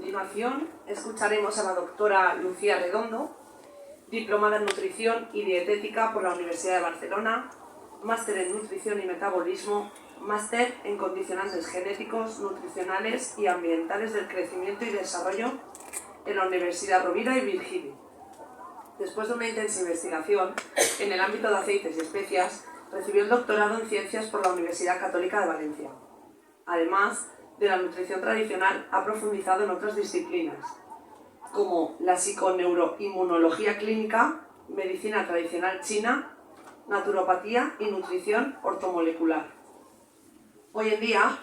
continuación escucharemos a la doctora Lucía Redondo, diplomada en Nutrición y Dietética por la Universidad de Barcelona, máster en Nutrición y Metabolismo, máster en Condicionantes Genéticos, Nutricionales y Ambientales del Crecimiento y Desarrollo en la Universidad Rovira y Virgili. Después de una intensa investigación en el ámbito de aceites y especias, recibió el doctorado en Ciencias por la Universidad Católica de Valencia. Además de la nutrición tradicional, ha profundizado en otras disciplinas, como la psiconeuroinmunología clínica, medicina tradicional china, naturopatía y nutrición ortomolecular. Hoy en día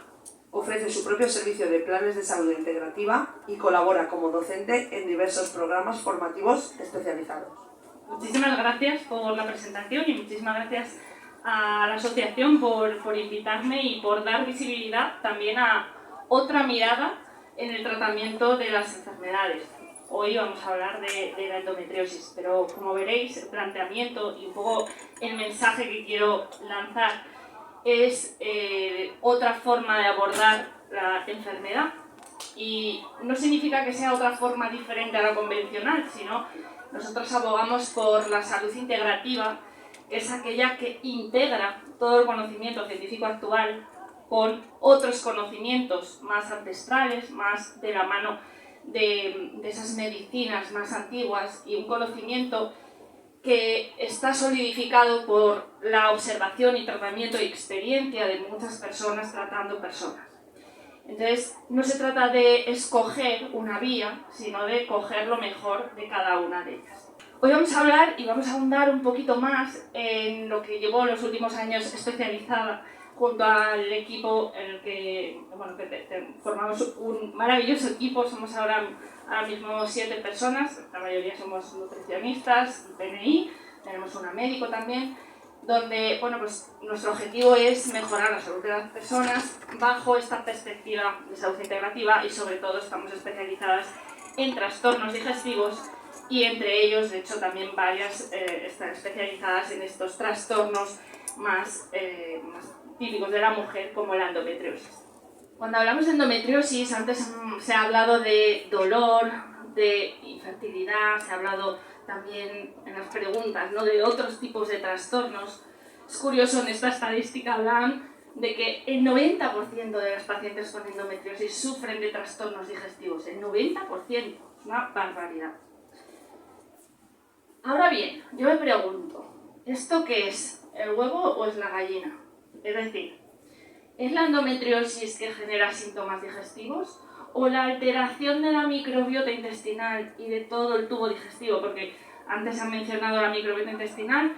ofrece su propio servicio de planes de salud integrativa y colabora como docente en diversos programas formativos especializados. Muchísimas gracias por la presentación y muchísimas gracias a la asociación por invitarme y por dar visibilidad también a otra mirada en el tratamiento de las enfermedades. Hoy vamos a hablar de la endometriosis, pero como veréis, el planteamiento y un poco el mensaje que quiero lanzar es otra forma de abordar la enfermedad. Y no significa que sea otra forma diferente a la convencional, sino nosotros abogamos por la salud integrativa, que es aquella que integra todo el conocimiento científico actual con otros conocimientos más ancestrales, más de la mano de esas medicinas más antiguas, y un conocimiento que está solidificado por la observación y tratamiento y experiencia de muchas personas tratando personas. Entonces, no se trata de escoger una vía, sino de coger lo mejor de cada una de ellas. Hoy vamos a hablar y vamos a ahondar un poquito más en lo que llevo los últimos años especializada junto al equipo en el que, formamos un maravilloso equipo. Somos ahora mismo 7 personas, la mayoría somos nutricionistas, PNI, tenemos una médico también, donde nuestro objetivo es mejorar la salud de las personas bajo esta perspectiva de salud integrativa, y sobre todo estamos especializadas en trastornos digestivos, y entre ellos, de hecho, también varias están especializadas en estos trastornos más típicos de la mujer, como la endometriosis. Cuando hablamos de endometriosis, antes se ha hablado de dolor, de infertilidad, se ha hablado también en las preguntas, ¿no?, de otros tipos de trastornos. Es curioso, en esta estadística hablan de que el 90% de las pacientes con endometriosis sufren de trastornos digestivos. El 90%, es una barbaridad. Ahora bien, yo me pregunto, ¿esto qué es? ¿El huevo o es la gallina? Es decir, ¿es la endometriosis que genera síntomas digestivos o la alteración de la microbiota intestinal y de todo el tubo digestivo? Porque antes han mencionado la microbiota intestinal.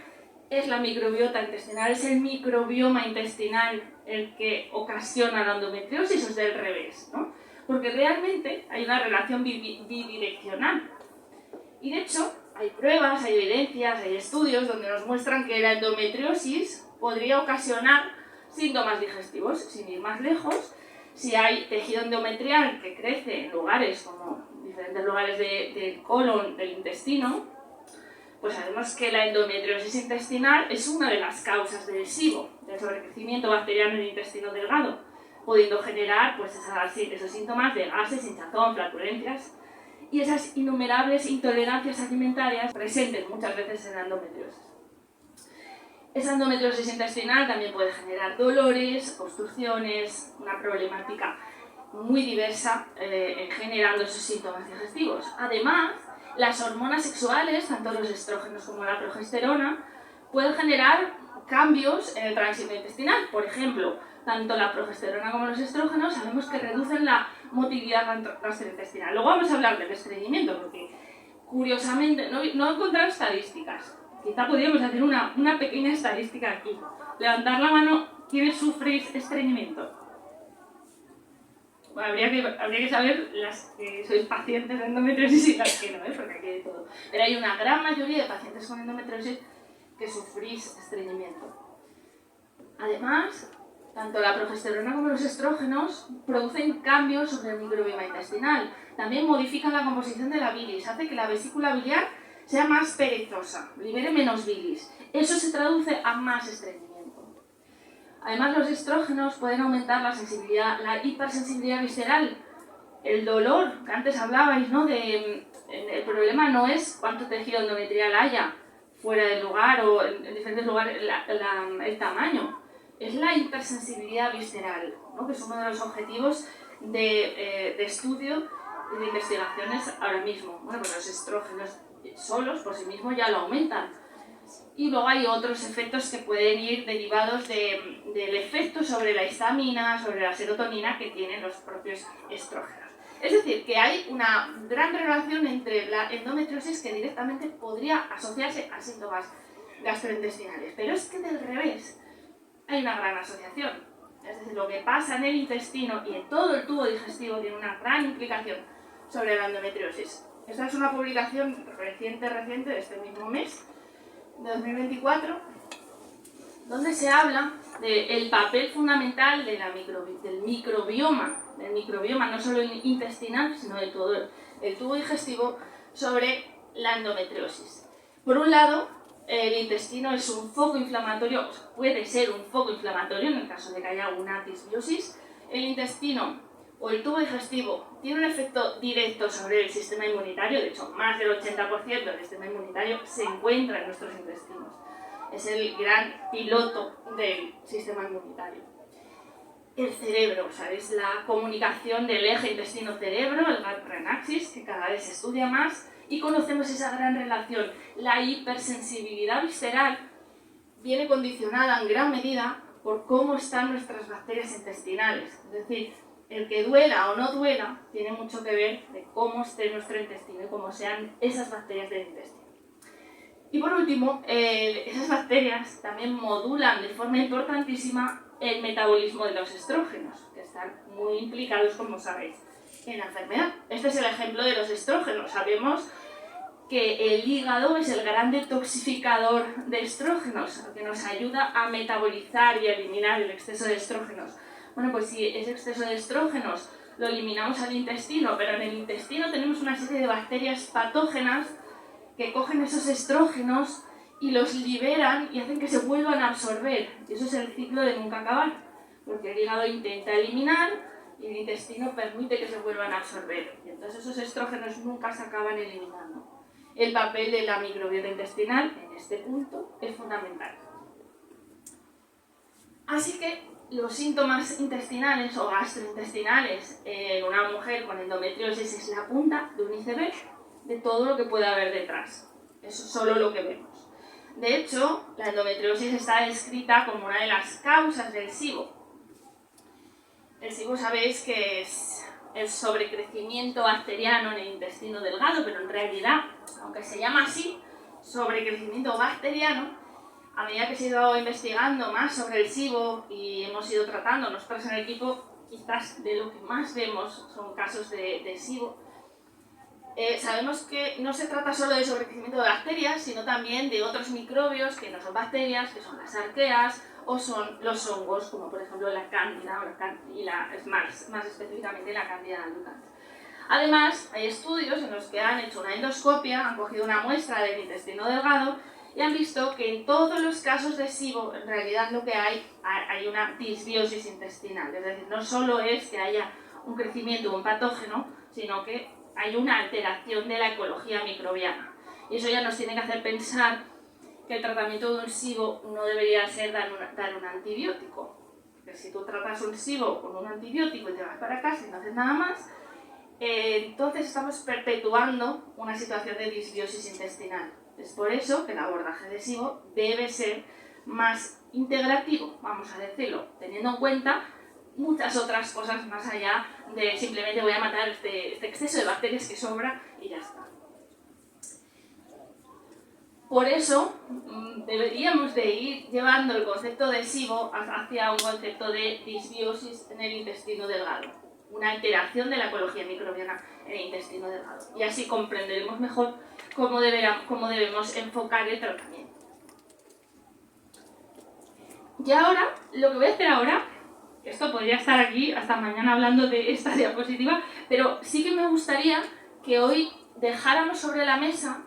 Es la microbiota intestinal, es el microbioma intestinal el que ocasiona la endometriosis, o es del revés, ¿no? Porque realmente hay una relación bidireccional. Y de hecho, hay pruebas, hay evidencias, hay estudios donde nos muestran que la endometriosis podría ocasionar síntomas digestivos. Sin ir más lejos, si hay tejido endometrial que crece en lugares como diferentes lugares del colon, del intestino, pues sabemos que la endometriosis intestinal es una de las causas del SIBO, del sobrecrecimiento bacteriano en el intestino delgado, pudiendo generar esos síntomas de gases, hinchazón, flatulencias y esas innumerables intolerancias alimentarias presentes muchas veces en la endometriosis. Esa endometriosis intestinal también puede generar dolores, obstrucciones, una problemática muy diversa generando esos síntomas digestivos. Además, las hormonas sexuales, tanto los estrógenos como la progesterona, pueden generar cambios en el tránsito intestinal. Por ejemplo, tanto la progesterona como los estrógenos sabemos que reducen la motilidad gastrointestinal. Luego vamos a hablar del estreñimiento, porque curiosamente no he encontrado estadísticas. Quizá podríamos hacer una pequeña estadística aquí. Levantar la mano, ¿quiénes sufrís estreñimiento? Bueno, habría que saber las que sois pacientes de endometriosis y las que no, porque aquí hay de todo. Pero hay una gran mayoría de pacientes con endometriosis que sufrís estreñimiento. Además, tanto la progesterona como los estrógenos producen cambios sobre el microbioma intestinal. También modifican la composición de la bilis, hace que la vesícula biliar sea más perezosa, libere menos bilis. Eso se traduce a más estreñimiento. Además, los estrógenos pueden aumentar la hipersensibilidad visceral el dolor, que antes hablabais, ¿no? El problema no es cuánto tejido endometrial haya fuera del lugar o en diferentes lugares, el tamaño, es la hipersensibilidad visceral, ¿no? Que es uno de los objetivos de estudio y de investigaciones ahora mismo. Bueno, pues los estrógenos solos por sí mismos ya lo aumentan. Y luego hay otros efectos que pueden ir derivados del efecto sobre la histamina, sobre la serotonina que tienen los propios estrógenos. Es decir, que hay una gran relación entre la endometriosis que directamente podría asociarse a síntomas gastrointestinales. Pero es que del revés hay una gran asociación. Es decir, lo que pasa en el intestino y en todo el tubo digestivo tiene una gran implicación sobre la endometriosis. Esta es una publicación reciente de este mismo mes, de 2024, donde se habla del papel fundamental del microbioma, no solo intestinal, sino de todo el tubo digestivo, sobre la endometriosis. Por un lado, el intestino es un foco inflamatorio, puede ser un foco inflamatorio en el caso de que haya alguna disbiosis. El intestino o el tubo digestivo tiene un efecto directo sobre el sistema inmunitario, de hecho, más del 80% del sistema inmunitario se encuentra en nuestros intestinos. Es el gran piloto del sistema inmunitario. El cerebro, ¿sabéis? La comunicación del eje intestino-cerebro, el gut-brain axis, que cada vez se estudia más, y conocemos esa gran relación. La hipersensibilidad visceral viene condicionada en gran medida por cómo están nuestras bacterias intestinales. Es decir, el que duela o no duela tiene mucho que ver de cómo esté nuestro intestino y cómo sean esas bacterias del intestino. Y por último, esas bacterias también modulan de forma importantísima el metabolismo de los estrógenos, que están muy implicados, como sabéis, en la enfermedad. Este es el ejemplo de los estrógenos. Sabemos que el hígado es el gran detoxificador de estrógenos, que nos ayuda a metabolizar y a eliminar el exceso de estrógenos. Bueno, pues si ese exceso de estrógenos lo eliminamos al intestino, pero en el intestino tenemos una serie de bacterias patógenas que cogen esos estrógenos y los liberan y hacen que se vuelvan a absorber. Y eso es el ciclo de nunca acabar, porque el hígado intenta eliminar y el intestino permite que se vuelvan a absorber. Y entonces esos estrógenos nunca se acaban eliminando. El papel de la microbiota intestinal en este punto es fundamental. Así que los síntomas intestinales o gastrointestinales en una mujer con endometriosis es la punta de un iceberg de todo lo que puede haber detrás. Eso es solo lo que vemos. De hecho, la endometriosis está descrita como una de las causas del SIBO. El SIBO sabéis que es el sobrecrecimiento bacteriano en el intestino delgado, pero en realidad, aunque se llama así, sobrecrecimiento bacteriano, a medida que se ha ido investigando más sobre el SIBO y hemos ido tratando nosotros en el equipo, quizás de lo que más vemos son casos de SIBO. Sabemos que no se trata solo de sobrecrecimiento de bacterias, sino también de otros microbios que no son bacterias, que son las arqueas o son los hongos, como por ejemplo la cándida y más específicamente la cándida albicans. Además, hay estudios en los que han hecho una endoscopia, han cogido una muestra del intestino delgado y han visto que en todos los casos de SIBO, en realidad lo que hay una disbiosis intestinal. Es decir, no solo es que haya un crecimiento de un patógeno, sino que hay una alteración de la ecología microbiana. Y eso ya nos tiene que hacer pensar que el tratamiento de un SIBO no debería ser dar un antibiótico. Porque si tú tratas un SIBO con un antibiótico y te vas para casa y no haces nada más, entonces estamos perpetuando una situación de disbiosis intestinal. Es por eso que el abordaje de SIBO debe ser más integrativo, vamos a decirlo, teniendo en cuenta muchas otras cosas más allá de simplemente voy a matar este exceso de bacterias que sobra y ya está. Por eso deberíamos de ir llevando el concepto de SIBO hacia un concepto de disbiosis en el intestino delgado, una alteración de la ecología microbiana en el intestino delgado. Y así comprenderemos mejor cómo debemos enfocar el tratamiento. Y ahora, lo que voy a hacer ahora, esto podría estar aquí hasta mañana hablando de esta diapositiva, pero sí que me gustaría que hoy dejáramos sobre la mesa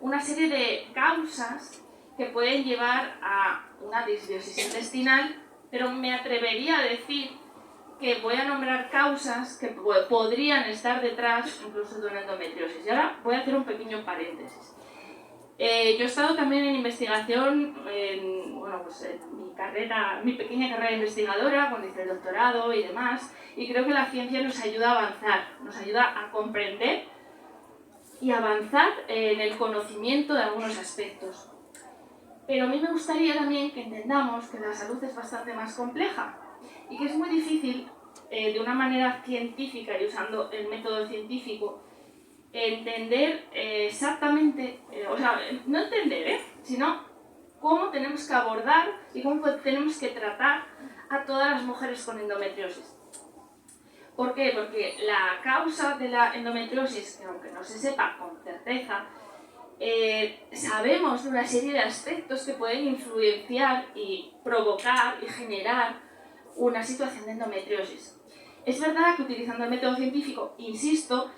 una serie de causas que pueden llevar a una disbiosis intestinal, pero me atrevería a decir que voy a nombrar causas que podrían estar detrás incluso de una endometriosis. Y ahora voy a hacer un pequeño paréntesis. Yo he estado también en investigación, en mi pequeña carrera investigadora, cuando hice el doctorado y demás, y creo que la ciencia nos ayuda a avanzar, nos ayuda a comprender y avanzar en el conocimiento de algunos aspectos. Pero a mí me gustaría también que entendamos que la salud es bastante más compleja y que es muy difícil, de una manera científica y usando el método científico, entender exactamente, no entender, sino cómo tenemos que abordar y cómo tenemos que tratar a todas las mujeres con endometriosis. ¿Por qué? Porque la causa de la endometriosis, que aunque no se sepa con certeza, sabemos de una serie de aspectos que pueden influenciar y provocar y generar una situación de endometriosis. Es verdad que utilizando el método científico, insisto,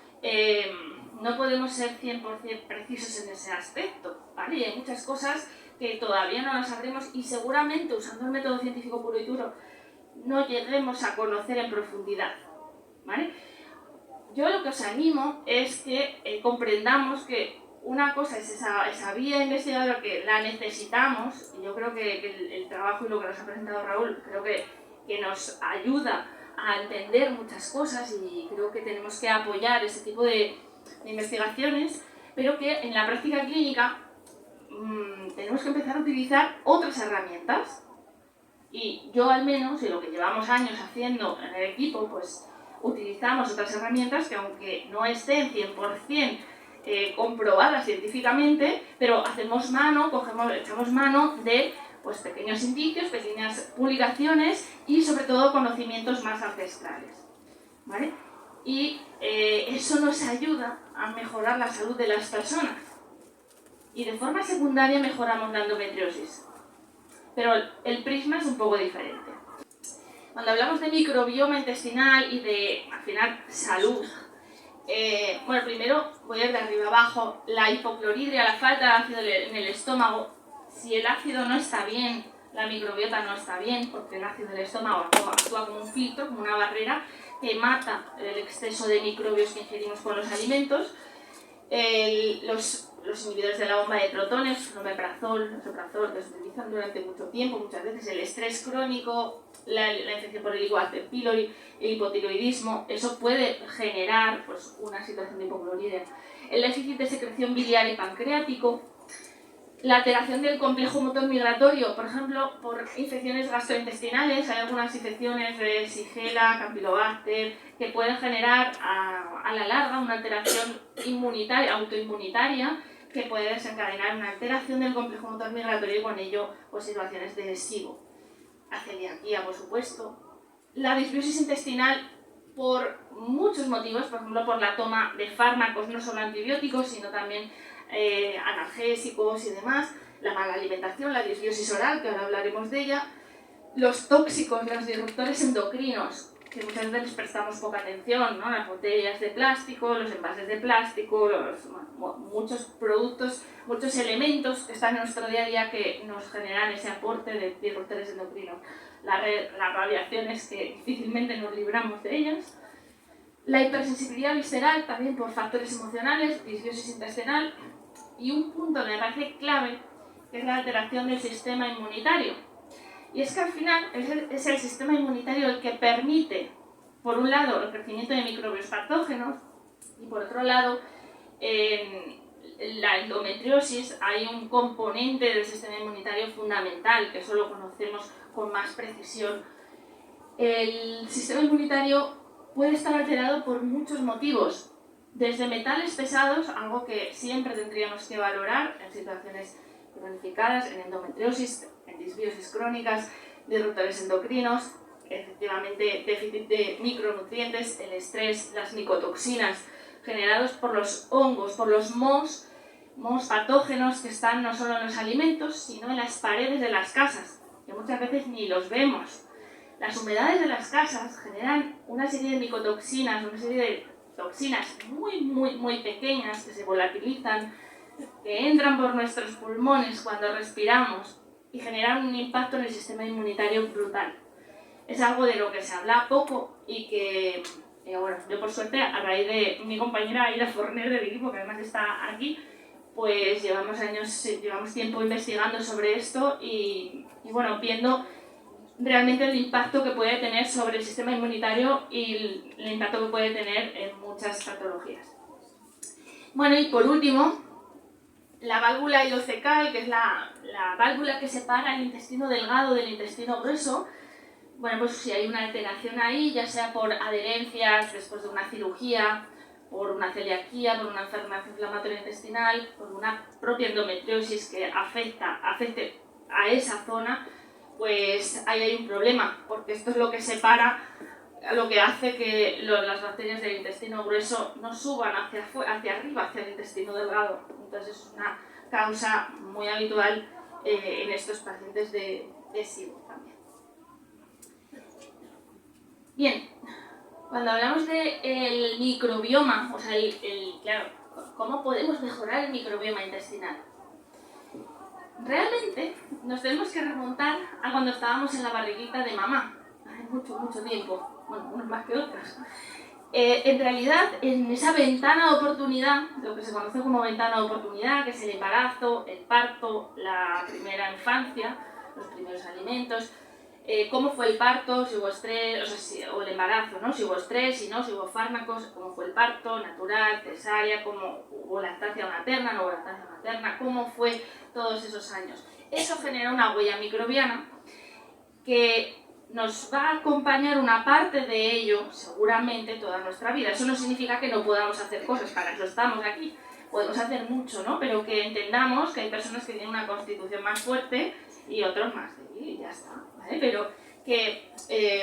no podemos ser 100% precisos en ese aspecto, ¿vale? Y hay muchas cosas que todavía no las sabremos y seguramente usando el método científico puro y duro no lleguemos a conocer en profundidad, ¿vale? Yo lo que os animo es que comprendamos que una cosa es esa vía investigadora que la necesitamos, y yo creo que el trabajo y lo que nos ha presentado Raúl creo que nos ayuda a entender muchas cosas y creo que tenemos que apoyar ese tipo de investigaciones, pero que en la práctica clínica tenemos que empezar a utilizar otras herramientas. Y yo al menos, y lo que llevamos años haciendo en el equipo, pues utilizamos otras herramientas que aunque no estén 100% comprobadas científicamente, pero echamos mano de pues, pequeños indicios, pequeñas publicaciones y sobre todo conocimientos más ancestrales, ¿vale? Y eso nos ayuda a mejorar la salud de las personas. Y de forma secundaria mejoramos la endometriosis. Pero el prisma es un poco diferente. Cuando hablamos de microbioma intestinal y de, al final, salud, primero voy a ir de arriba abajo. La hipocloridria, la falta de ácido en el estómago, si el ácido no está bien, la microbiota no está bien, porque el ácido del estómago actúa como un filtro, como una barrera, que mata el exceso de microbios que ingerimos con los alimentos. Los inhibidores de la bomba de protones, el omeprazol, que se utilizan durante mucho tiempo, muchas veces el estrés crónico, la infección por Helicobacter pylori, el hipotiroidismo, eso puede generar pues, una situación de hipocloridria. El déficit de secreción biliar y pancreático, la alteración del complejo motor migratorio, por ejemplo, por infecciones gastrointestinales, hay algunas infecciones de Shigella, Campylobacter, que pueden generar a la larga una alteración autoinmunitaria, que puede desencadenar una alteración del complejo motor migratorio y con ello pues, situaciones de SIBO. La celiaquía, por supuesto. La disbiosis intestinal por muchos motivos, por ejemplo, por la toma de fármacos, no solo antibióticos, sino también analgésicos y demás, la mala alimentación, la disbiosis oral, que ahora hablaremos de ella, los tóxicos, los disruptores endocrinos, que muchas veces prestamos poca atención, ¿no? Las botellas de plástico, los envases de plástico, muchos productos, muchos elementos que están en nuestro día a día que nos generan ese aporte de disruptores endocrinos. Las radiaciones que difícilmente nos libramos de ellas. La hipersensibilidad visceral, también por factores emocionales, disbiosis intestinal. Y un punto que me parece clave, que es la alteración del sistema inmunitario. Y es que al final es el sistema inmunitario el que permite, por un lado, el crecimiento de microbios patógenos y por otro lado, en la endometriosis hay un componente del sistema inmunitario fundamental, que eso lo conocemos con más precisión. El sistema inmunitario puede estar alterado por muchos motivos, desde metales pesados, algo que siempre tendríamos que valorar en situaciones cronificadas, en endometriosis, en disbiosis crónicas, disruptores endocrinos, efectivamente déficit de micronutrientes, el estrés, las micotoxinas generados por los hongos, por los mohos patógenos que están no solo en los alimentos, sino en las paredes de las casas, que muchas veces ni los vemos. Las humedades de las casas generan una serie de micotoxinas, una serie de toxinas muy pequeñas que se volatilizan, que entran por nuestros pulmones cuando respiramos y generan un impacto en el sistema inmunitario brutal. es algo de lo que se habla poco y que, bueno, yo por suerte, a raíz de mi compañera Aida Forner del equipo, que además está aquí, pues llevamos tiempo investigando sobre esto y bueno, viendo realmente el impacto que puede tener sobre el sistema inmunitario y el impacto que puede tener en muchas patologías. Bueno, y por último, la válvula ileocecal, que es la válvula que separa el intestino delgado del intestino grueso. Bueno, pues si hay una alteración ahí, ya sea por adherencias después de una cirugía, por una celiaquía, por una enfermedad inflamatoria intestinal, por una propia endometriosis que afecte a esa zona, pues ahí hay un problema, porque esto es lo que separa, lo que hace que las bacterias del intestino grueso no suban hacia arriba, hacia el intestino delgado. Entonces es una causa muy habitual en estos pacientes de SIBO también. Bien, cuando hablamos del microbioma, o sea, claro, ¿cómo podemos mejorar el microbioma intestinal? Realmente nos tenemos que remontar a cuando estábamos en la barriguita de mamá, hace mucho, mucho tiempo, bueno, unos más que otros. En realidad, en esa ventana de oportunidad, lo que se conoce como ventana de oportunidad, que es el embarazo, el parto, la primera infancia, los primeros alimentos, cómo fue el parto, si hubo estrés, o el embarazo, ¿no? Si hubo estrés, si no, si hubo fármacos, cómo fue el parto, natural, cesárea, cómo hubo lactancia materna, no hubo lactancia materna, cómo fue todos esos años. Eso genera una huella microbiana que nos va a acompañar una parte de ello, seguramente, toda nuestra vida. Eso no significa que no podamos hacer cosas, para eso estamos aquí. Podemos hacer mucho, ¿no? Pero que entendamos que hay personas que tienen una constitución más fuerte y otros más débil, y ya está, ¿vale? Pero que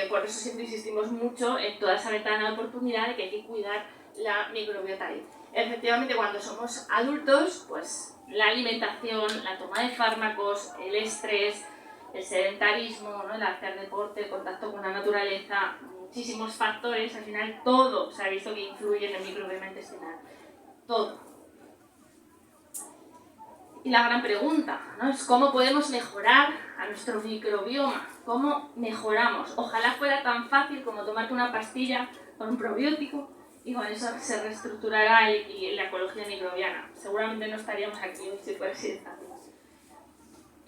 por eso siempre insistimos mucho en toda esa ventana de oportunidad de que hay que cuidar la microbiota ahí. Efectivamente, cuando somos adultos, pues la alimentación, la toma de fármacos, el estrés, el sedentarismo, ¿no? El hacer deporte, el contacto con la naturaleza, muchísimos factores, al final todo se ha visto que influye en el microbioma intestinal. Todo. Y la gran pregunta, ¿no? Es cómo podemos mejorar a nuestro microbioma. ¿Cómo mejoramos? Ojalá fuera tan fácil como tomarte una pastilla con un probiótico y con eso se reestructurará la ecología microbiana. Seguramente no estaríamos aquí hoy si fuera así de fácil.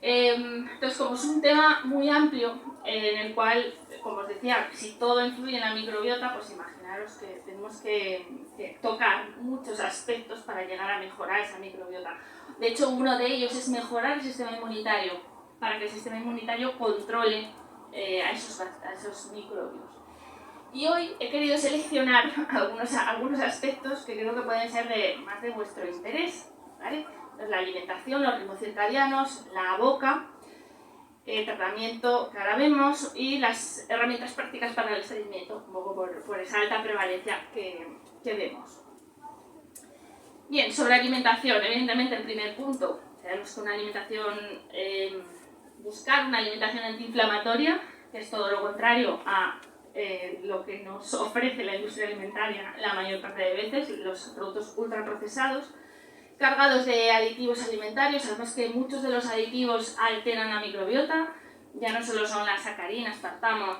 Entonces, como es un tema muy amplio, en el cual, como os decía, si todo influye en la microbiota, pues imaginaros que tenemos que tocar muchos aspectos para llegar a mejorar esa microbiota. De hecho, uno de ellos es mejorar el sistema inmunitario, para que el sistema inmunitario controle a esos microbios. Y hoy he querido seleccionar algunos aspectos que creo que pueden ser más de vuestro interés, ¿vale? La alimentación, los ritmos circadianos, la boca, el tratamiento que ahora vemos y las herramientas prácticas para el seguimiento, un poco por esa alta prevalencia que vemos. Bien, sobre alimentación, evidentemente el primer punto, tenemos que buscar una alimentación antiinflamatoria, que es todo lo contrario a lo que nos ofrece la industria alimentaria la mayor parte de veces, los productos ultraprocesados, cargados de aditivos alimentarios, además que muchos de los aditivos alteran la microbiota, ya no solo son las sacarinas, aspartamo,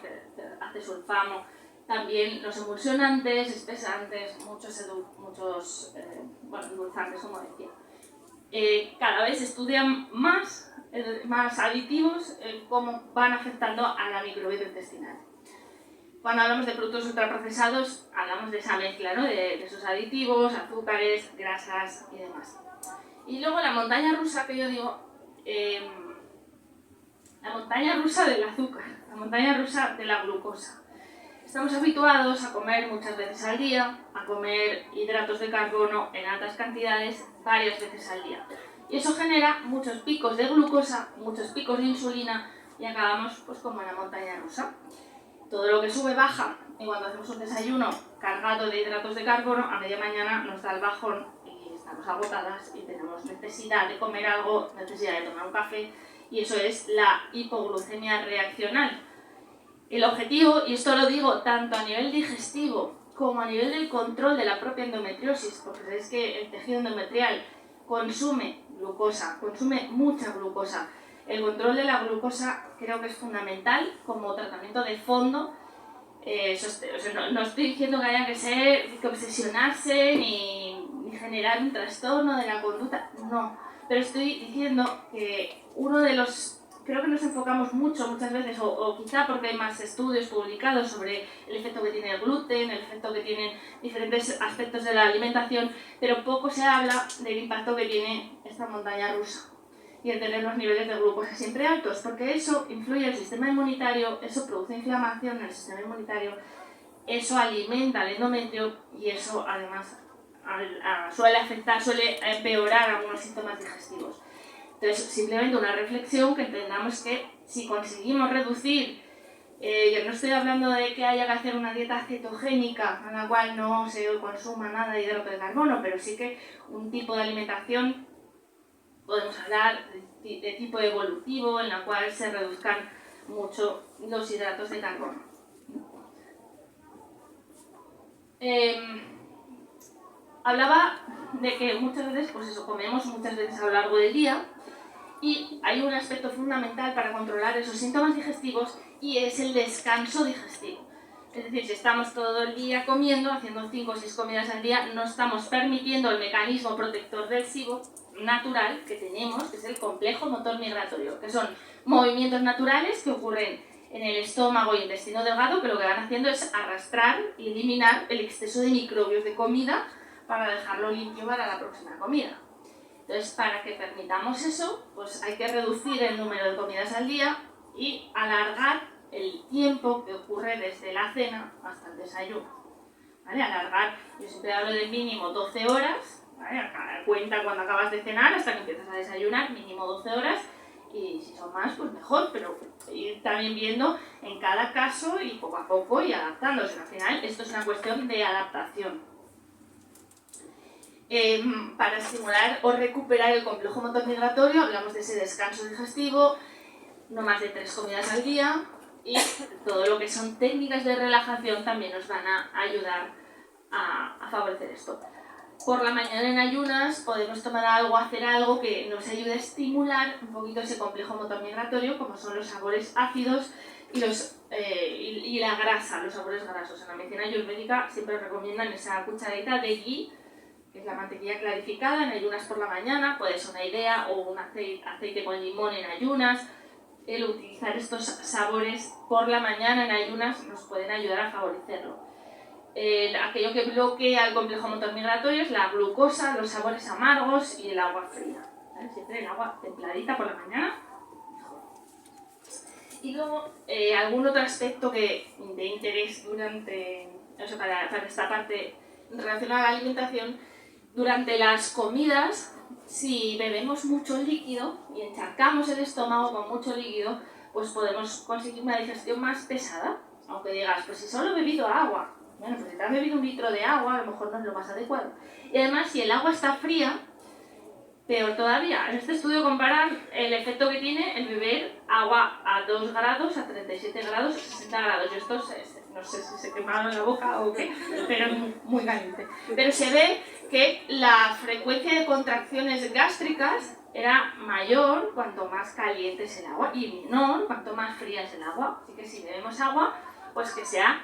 acesulfamo, también los emulsionantes, espesantes, muchos endulzantes, como decía. Cada vez se estudian más aditivos, cómo van afectando a la microbiota intestinal. Cuando hablamos de productos ultraprocesados, hablamos de esa mezcla, ¿no? de esos aditivos, azúcares, grasas y demás. Y luego la montaña rusa que yo digo, la montaña rusa del azúcar, la montaña rusa de la glucosa. Estamos habituados a comer muchas veces al día, a comer hidratos de carbono en altas cantidades varias veces al día. Y eso genera muchos picos de glucosa, muchos picos de insulina y acabamos pues como en la montaña rusa. Todo lo que sube baja y cuando hacemos un desayuno cargado de hidratos de carbono, a media mañana nos da el bajón y estamos agotadas y tenemos necesidad de comer algo, necesidad de tomar un café y eso es la hipoglucemia reaccional. El objetivo, y esto lo digo tanto a nivel digestivo como a nivel del control de la propia endometriosis, porque sabéis que el tejido endometrial consume glucosa, consume mucha glucosa. el control de la glucosa creo que es fundamental como tratamiento de fondo. No estoy diciendo que haya que obsesionarse ni generar un trastorno de la conducta, no. Pero estoy diciendo que uno de los... Creo que nos enfocamos muchas veces, o quizá porque hay más estudios publicados sobre el efecto que tiene el gluten, el efecto que tienen diferentes aspectos de la alimentación, pero poco se habla del impacto que tiene esta montaña rusa y el tener los niveles de glucosa siempre altos, porque eso influye en el sistema inmunitario, eso produce inflamación en el sistema inmunitario, eso alimenta el endometrio y eso además suele empeorar algunos síntomas digestivos. Entonces, simplemente una reflexión que entendamos que si conseguimos reducir, yo no estoy hablando de que haya que hacer una dieta cetogénica en la cual no se consuma nada de hidrato de carbono, pero sí que un tipo de alimentación, podemos hablar de tipo evolutivo, en la cual se reduzcan mucho los hidratos de carbono. Hablaba de que muchas veces, pues eso, comemos muchas veces a lo largo del día y hay un aspecto fundamental para controlar esos síntomas digestivos y es el descanso digestivo. Es decir, si estamos todo el día comiendo, haciendo 5 o 6 comidas al día, no estamos permitiendo el mecanismo protector del SIBO natural que tenemos, que es el complejo motor migratorio, que son movimientos naturales que ocurren en el estómago y intestino delgado, que lo que van haciendo es arrastrar y eliminar el exceso de microbios de comida para dejarlo limpio para la próxima comida. Entonces, para que permitamos eso, pues hay que reducir el número de comidas al día y alargar el tiempo que ocurre desde la cena hasta el desayuno. ¿Vale? Alargar, yo siempre hablo de mínimo 12 horas, ¿vale? Cuenta cuando acabas de cenar hasta que empiezas a desayunar, mínimo 12 horas, y si son más, pues mejor, pero ir también viendo en cada caso y poco a poco y adaptándose. Al final, esto es una cuestión de adaptación. Para estimular o recuperar el complejo motor migratorio, hablamos de ese descanso digestivo, no más de 3 comidas al día, y todo lo que son técnicas de relajación también nos van a ayudar a favorecer esto. Por la mañana en ayunas podemos tomar algo, hacer algo que nos ayude a estimular un poquito ese complejo motor migratorio, como son los sabores ácidos y la grasa, los sabores grasos. En la medicina ayurvédica siempre recomiendan esa cucharadita de ghee, que es la mantequilla clarificada, en ayunas por la mañana, puede ser una idea, o un aceite con limón en ayunas. El utilizar estos sabores por la mañana en ayunas nos pueden ayudar a favorecerlo. Aquello que bloquea el complejo motor migratorio es la glucosa, los sabores amargos y el agua fría. ¿Vale? Siempre el agua templadita por la mañana, mejor. Y luego, algún otro aspecto de interés para esta parte relacionada a la alimentación, durante las comidas, si bebemos mucho líquido y encharcamos el estómago con mucho líquido, pues podemos conseguir una digestión más pesada. Aunque digas, pues si solo he bebido agua, bueno, pues si te has bebido 1 litro de agua, a lo mejor no es lo más adecuado. Y además, si el agua está fría, peor todavía. En este estudio comparan el efecto que tiene el beber agua a 2 grados, a 37 grados, a 60 grados. Yo esto no sé si se quemaron la boca o qué, pero es muy caliente. Pero se ve que la frecuencia de contracciones gástricas era mayor cuanto más caliente es el agua y menor cuanto más fría es el agua. Así que si bebemos agua, pues que sea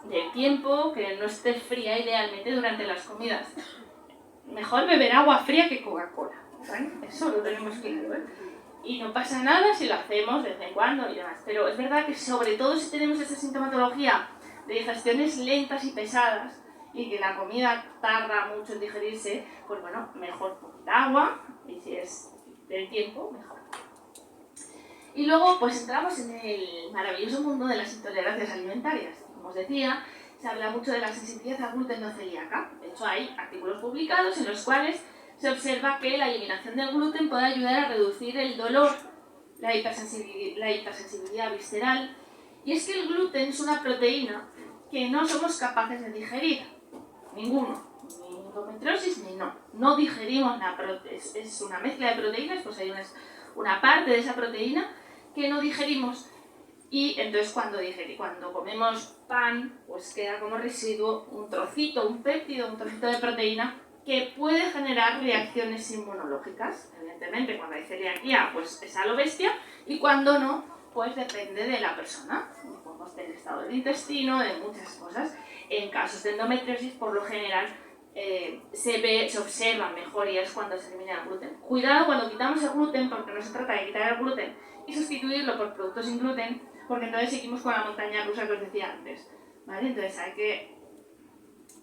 del tiempo, que no esté fría idealmente durante las comidas. Mejor beber agua fría que Coca-Cola, ¿vale? Eso lo tenemos claro, ¿eh? Y no pasa nada si lo hacemos de vez en cuando y demás. Pero es verdad que sobre todo si tenemos esta sintomatología de digestiones lentas y pesadas y que la comida tarda mucho en digerirse, pues bueno, mejor poquita agua y si es del tiempo, mejor. Y luego pues entramos en el maravilloso mundo de las intolerancias alimentarias. Como os decía, se habla mucho de la sensibilidad al gluten no celíaca. De hecho, hay artículos publicados en los cuales se observa que la eliminación del gluten puede ayudar a reducir el dolor, la hipersensibilidad visceral. Y es que el gluten es una proteína que no somos capaces de digerir. Ninguno. Ni endometriosis ni no. No digerimos la proteína. Es una mezcla de proteínas, pues hay una parte de esa proteína que no digerimos. Y entonces cuando comemos pan, pues queda como residuo un trocito, un péptido, un trocito de proteína que puede generar reacciones inmunológicas. Evidentemente, cuando hay celiaquía, pues es a lo bestia, y cuando no, pues depende de la persona. Podemos tener estado del intestino, de muchas cosas. En casos de endometriosis, por lo general, se observan mejorías cuando se elimina el gluten. Cuidado cuando quitamos el gluten, porque no se trata de quitar el gluten y sustituirlo por productos sin gluten, porque entonces seguimos con la montaña rusa que os decía antes, ¿vale? Entonces hay que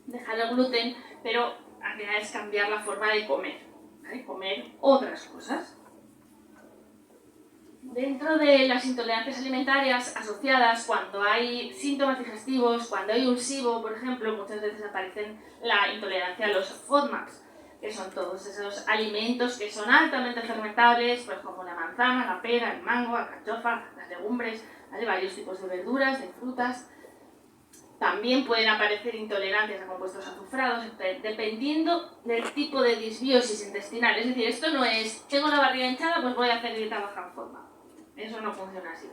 dejar el gluten, pero al final es cambiar la forma de comer, ¿vale? Comer otras cosas. Dentro de las intolerancias alimentarias asociadas, cuando hay síntomas digestivos, cuando hay un SIBO, por ejemplo, muchas veces aparecen la intolerancia a los FODMAPs, que son todos esos alimentos que son altamente fermentables, pues como la manzana, la pera, el mango, la alcachofa, las legumbres, ¿vale? Varios tipos de verduras, de frutas. También pueden aparecer intolerancias a compuestos azufrados, dependiendo del tipo de disbiosis intestinal. Es decir, esto no es, tengo la barriga hinchada, pues voy a hacer dieta baja en forma. Eso no funciona así.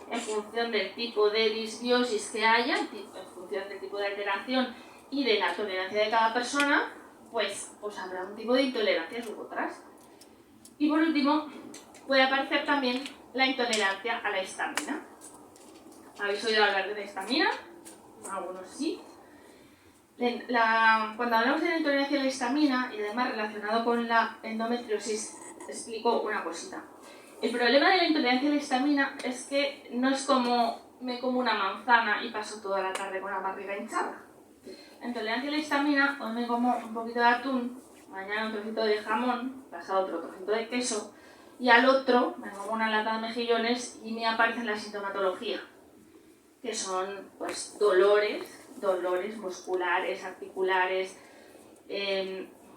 En función del tipo de disbiosis que haya, en función del tipo de alteración y de la tolerancia de cada persona, pues habrá un tipo de intolerancias u otras. Y por último, puede aparecer también la intolerancia a la histamina. ¿Habéis oído hablar de la histamina? Algunos sí. Cuando hablamos de la intolerancia a la histamina, y además relacionado con la endometriosis, explico una cosita. El problema de la intolerancia a la histamina es que no es como me como una manzana y paso toda la tarde con la barriga hinchada. La intolerancia a la histamina, hoy me como un poquito de atún, mañana un trocito de jamón, pasado otro trocito de queso, y al otro me como una lata de mejillones y me aparece la sintomatología, que son pues dolores musculares, articulares,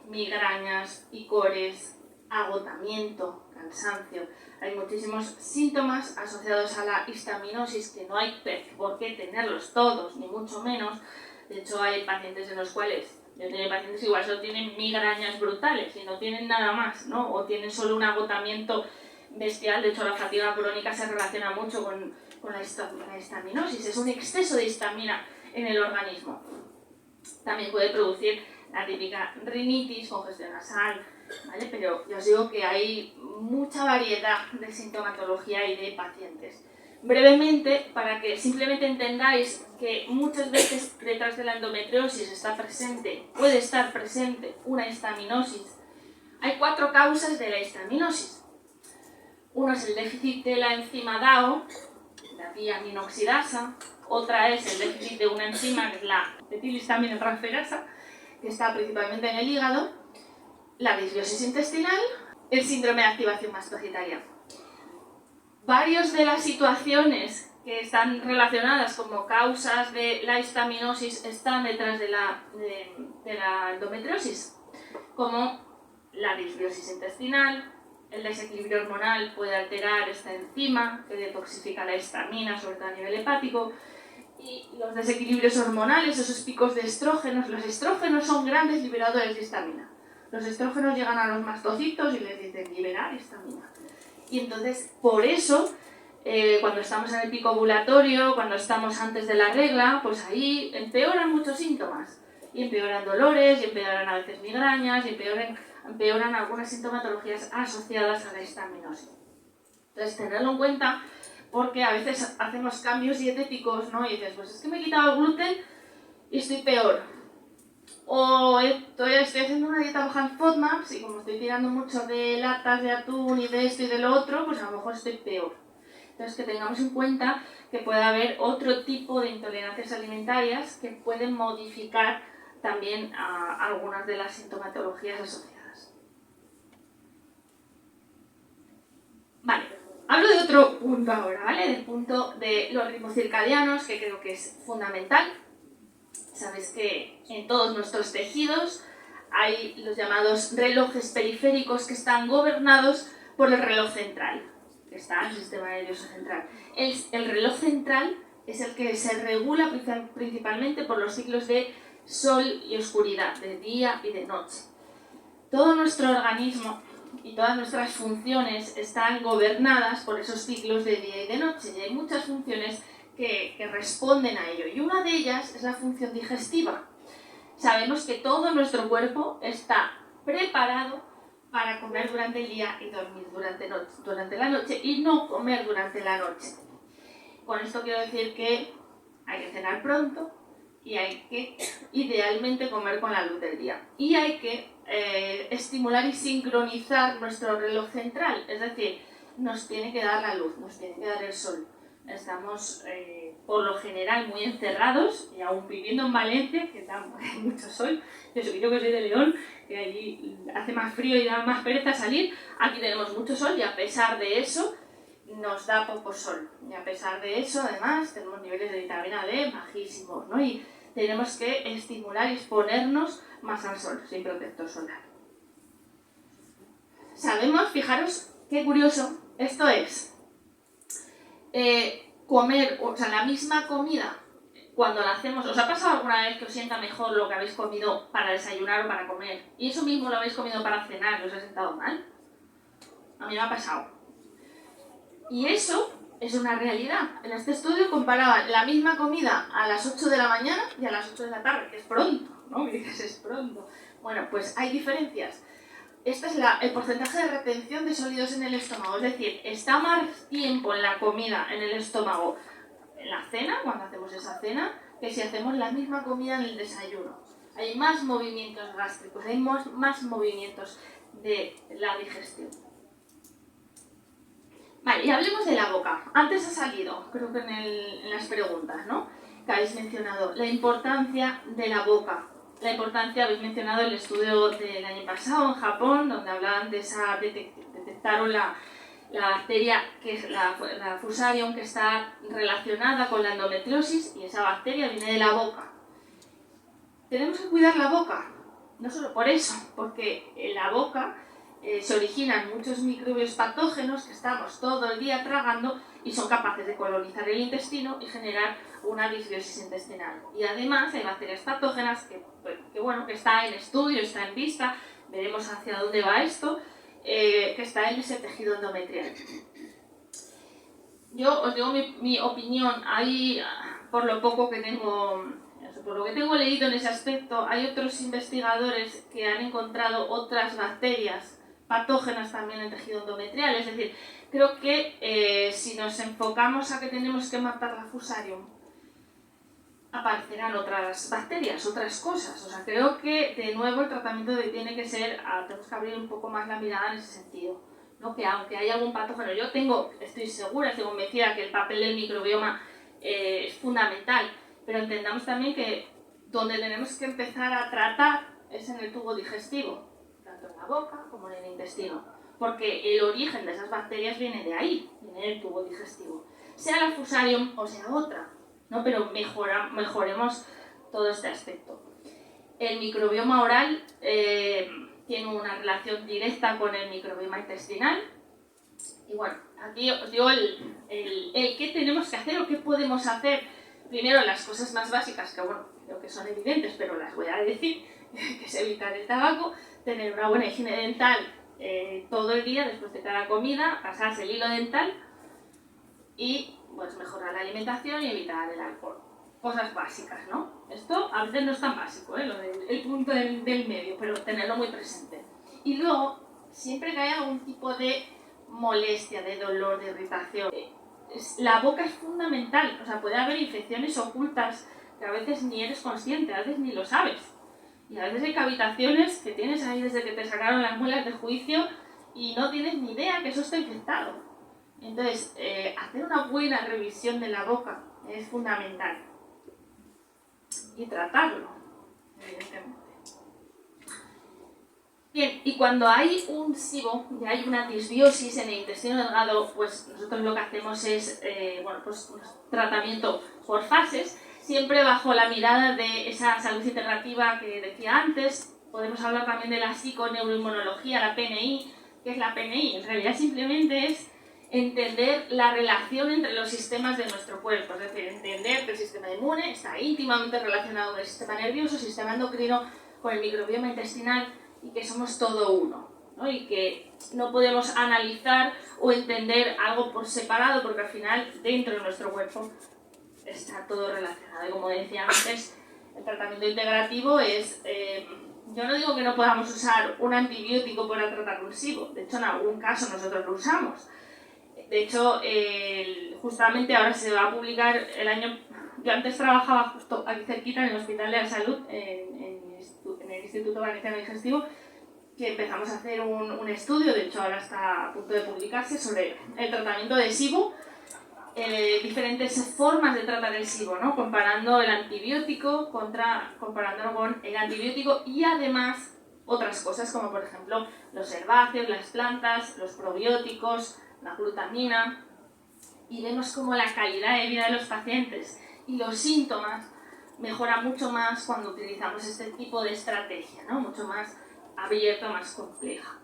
migrañas, picores, agotamiento, cansancio. Hay muchísimos síntomas asociados a la histaminosis que no hay por qué tenerlos todos, ni mucho menos. De hecho, hay pacientes en los cuales, yo tengo pacientes que igual solo tienen migrañas brutales y no tienen nada más, ¿no? O tienen solo un agotamiento bestial. De hecho, la fatiga crónica se relaciona mucho con la histaminosis. Es un exceso de histamina en el organismo. También puede producir la típica rinitis, congestión nasal, ¿vale? Pero ya os digo que hay mucha variedad de sintomatología y de pacientes. Brevemente, para que simplemente entendáis que muchas veces detrás de la endometriosis puede estar presente una histaminosis. Hay 4 causas de la histaminosis. Uno es el déficit de la enzima DAO, la diaminoxidasa. Otra es el déficit de una enzima, que es la metilhistamina transferasa, que está principalmente en el hígado, la disbiosis intestinal, el síndrome de activación mastogitaria. Varias de las situaciones que están relacionadas como causas de la histaminosis están detrás de la endometriosis, como la disbiosis intestinal. El desequilibrio hormonal puede alterar esta enzima que detoxifica la histamina, sobre todo a nivel hepático. Y los desequilibrios hormonales, esos picos de estrógenos, los estrógenos son grandes liberadores de histamina. Los estrógenos llegan a los mastocitos y les dicen liberar histamina. Y entonces, por eso, cuando estamos en el pico ovulatorio, cuando estamos antes de la regla, pues ahí empeoran muchos síntomas. Y empeoran dolores, y empeoran a veces migrañas, y empeoran algunas sintomatologías asociadas a la histaminosis. Entonces, tenerlo en cuenta, porque a veces hacemos cambios dietéticos, ¿no? Y dices, pues es que me he quitado el gluten y estoy peor. O estoy haciendo una dieta baja en FODMAPs y como estoy tirando mucho de latas de atún y de esto y de lo otro, pues a lo mejor estoy peor. Entonces, que tengamos en cuenta que puede haber otro tipo de intolerancias alimentarias que pueden modificar también algunas de las sintomatologías asociadas. Vale, hablo de otro punto ahora, ¿vale? Del punto de los ritmos circadianos, que creo que es fundamental. Sabéis que en todos nuestros tejidos hay los llamados relojes periféricos que están gobernados por el reloj central, que está en el sistema nervioso central. El reloj central es el que se regula principalmente por los ciclos de sol y oscuridad, de día y de noche. Todo nuestro organismo y todas nuestras funciones están gobernadas por esos ciclos de día y de noche, y hay muchas funciones que responden a ello, y una de ellas es la función digestiva. sabemos que todo nuestro cuerpo está preparado para comer durante el día y dormir durante la noche y no comer durante la noche. Con esto quiero decir que hay que cenar pronto y hay que idealmente comer con la luz del día. Y hay que estimular y sincronizar nuestro reloj central, es decir, nos tiene que dar la luz, nos tiene que dar el sol. Estamos por lo general muy encerrados y aún viviendo en Valencia, que da mucho sol. Yo que soy de León, que allí hace más frío y da más pereza salir. Aquí tenemos mucho sol y a pesar de eso nos da poco sol. Y a pesar de eso, además, tenemos niveles de vitamina D bajísimos, ¿no? Y tenemos que estimular y exponernos más al sol, sin protector solar. Sabemos, fijaros qué curioso, esto es comer, o sea, la misma comida, cuando la hacemos, ¿os ha pasado alguna vez que os sienta mejor lo que habéis comido para desayunar o para comer? Y eso mismo lo habéis comido para cenar y os ha sentado mal. A mí me ha pasado. Y eso es una realidad. En este estudio comparaban la misma comida a las 8 de la mañana y a las 8 de la tarde, que es pronto, ¿no? Me dices, es pronto. Bueno, pues hay diferencias. Este es el porcentaje de retención de sólidos en el estómago, es decir, está más tiempo en la comida, en el estómago, en la cena, cuando hacemos esa cena, que si hacemos la misma comida en el desayuno. Hay más movimientos gástricos, hay más movimientos de la digestión. Vale, y hablemos de la boca. Antes ha salido, creo que en las preguntas, ¿no?, que habéis mencionado, la importancia de la boca. La importancia, habéis mencionado el estudio del año pasado en Japón, donde hablaban de esa, detectaron la bacteria, que es la Fusarium, que está relacionada con la endometriosis, y esa bacteria viene de la boca. Tenemos que cuidar la boca, no solo por eso, porque en la boca se originan muchos microbios patógenos que estamos todo el día tragando y son capaces de colonizar el intestino y generar una disbiosis intestinal. Y además hay bacterias patógenas que está en estudio, está en vista, veremos hacia dónde va esto, que está en ese tejido endometrial. Yo os digo mi opinión, ahí, por lo poco que tengo, por lo que tengo leído en ese aspecto, hay otros investigadores que han encontrado otras bacterias patógenas también en tejido endometrial, es decir, creo que si nos enfocamos a que tenemos que matar la Fusarium, aparecerán otras bacterias, otras cosas. O sea, creo que de nuevo el tratamiento tiene que ser, tenemos que abrir un poco más la mirada en ese sentido, ¿no? Que aunque haya algún patógeno, estoy segura, estoy convencida que el papel del microbioma es fundamental, pero entendamos también que donde tenemos que empezar a tratar es en el tubo digestivo, tanto en la boca como en el intestino, porque el origen de esas bacterias viene de ahí, viene del tubo digestivo, sea la Fusarium o sea otra, ¿no? Pero mejoremos todo este aspecto. El microbioma oral tiene una relación directa con el microbioma intestinal. Y bueno, aquí os digo el qué tenemos que hacer o qué podemos hacer. Primero, las cosas más básicas, que bueno, creo que son evidentes, pero las voy a decir, que es evitar el tabaco, tener una buena higiene dental todo el día después de cada comida, pasarse el hilo dental y pues mejorar la alimentación y evitar el alcohol. Cosas básicas, ¿no? Esto a veces no es tan básico, el punto del medio, pero tenerlo muy presente. Y luego, siempre que haya algún tipo de molestia, de dolor, de irritación, la boca es fundamental. O sea, puede haber infecciones ocultas que a veces ni eres consciente, a veces ni lo sabes. Y a veces hay cavitaciones que tienes ahí desde que te sacaron las muelas de juicio y no tienes ni idea que eso está infectado. Entonces, hacer una buena revisión de la boca es fundamental. Y tratarlo, evidentemente. Bien, y cuando hay un SIBO y hay una disbiosis en el intestino delgado, pues nosotros lo que hacemos es un tratamiento por fases, siempre bajo la mirada de esa salud integrativa que decía antes. Podemos hablar también de la psiconeuroinmunología, la PNI. ¿Qué es la PNI? En realidad simplemente es entender la relación entre los sistemas de nuestro cuerpo, es decir, entender que el sistema inmune está íntimamente relacionado con el sistema nervioso, el sistema endocrino, con el microbioma intestinal y que somos todo uno, ¿no? Y que no podemos analizar o entender algo por separado porque al final dentro de nuestro cuerpo está todo relacionado. Y como decía antes, El tratamiento integrativo es, yo no digo que no podamos usar un antibiótico para tratar un SIBO, de hecho en algún caso nosotros lo usamos. De hecho, justamente ahora se va a publicar el año... Yo antes trabajaba justo aquí cerquita en el Hospital de la Salud, en el Instituto Valenciano Digestivo, que empezamos a hacer un estudio, de hecho ahora está a punto de publicarse, sobre el tratamiento de SIBO, diferentes formas de tratar el SIBO, ¿no? Comparando el antibiótico, comparándolo con el antibiótico y además otras cosas como por ejemplo los herbáceos, las plantas, los probióticos, la glutamina, y vemos cómo la calidad de vida de los pacientes y los síntomas mejora mucho más cuando utilizamos este tipo de estrategia, ¿no? Mucho más abierta, más compleja.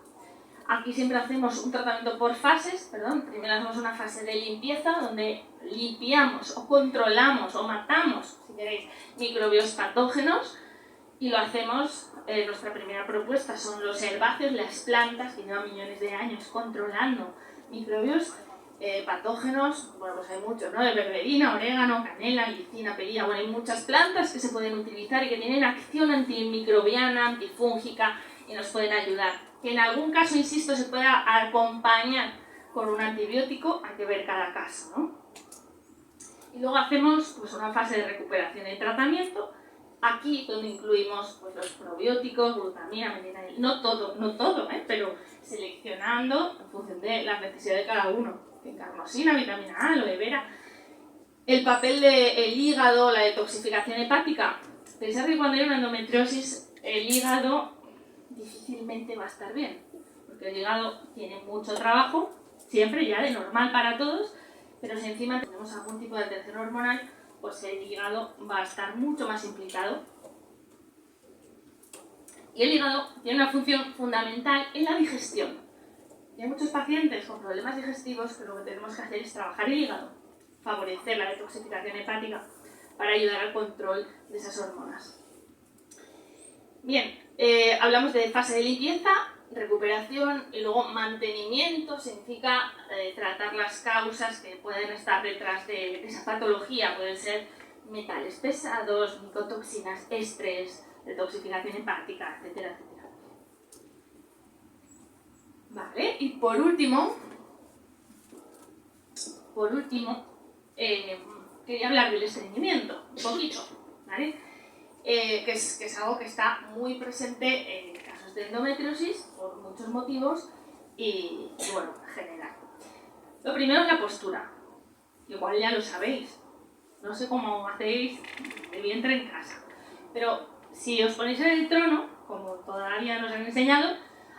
Aquí siempre hacemos un tratamiento por fases, primero hacemos una fase de limpieza donde limpiamos o controlamos o matamos, si queréis, microbios patógenos, y lo hacemos, nuestra primera propuesta son los herbáceos, las plantas que llevan millones de años controlando microbios patógenos. Bueno, pues hay muchos, ¿no? De berberina, orégano, canela, glicina, perilla. Bueno, hay muchas plantas que se pueden utilizar y que tienen acción antimicrobiana, antifúngica y nos pueden ayudar. Que en algún caso, insisto, se pueda acompañar con un antibiótico, hay que ver cada caso, ¿no? Y luego hacemos pues, una fase de recuperación y tratamiento. Aquí donde incluimos pues, los probióticos, glutamina, metionina, no todo, pero seleccionando en función de las necesidades de cada uno. Carnosina, vitamina A, aloe vera. El papel del hígado, la detoxificación hepática. Pensad que cuando hay una endometriosis, el hígado difícilmente va a estar bien, porque el hígado tiene mucho trabajo, siempre ya de normal para todos, pero si encima tenemos algún tipo de alteración hormonal, pues el hígado va a estar mucho más implicado. Y el hígado tiene una función fundamental en la digestión. Y hay muchos pacientes con problemas digestivos que lo que tenemos que hacer es trabajar el hígado, favorecer la detoxificación hepática para ayudar al control de esas hormonas. Bien, hablamos de fase de limpieza, recuperación y luego mantenimiento. Significa tratar las causas que pueden estar detrás de esa patología. Pueden ser metales pesados, micotoxinas, estrés, detoxificación hepática, etcétera, etcétera. Vale, y por último, quería hablar del estreñimiento, un poquito, ¿vale? Que es algo que está muy presente en casos de endometriosis por muchos motivos y bueno, en general. Lo primero es la postura, igual ya lo sabéis, no sé cómo hacéis de vientre en casa, pero si os ponéis en el trono, como todavía nos han enseñado,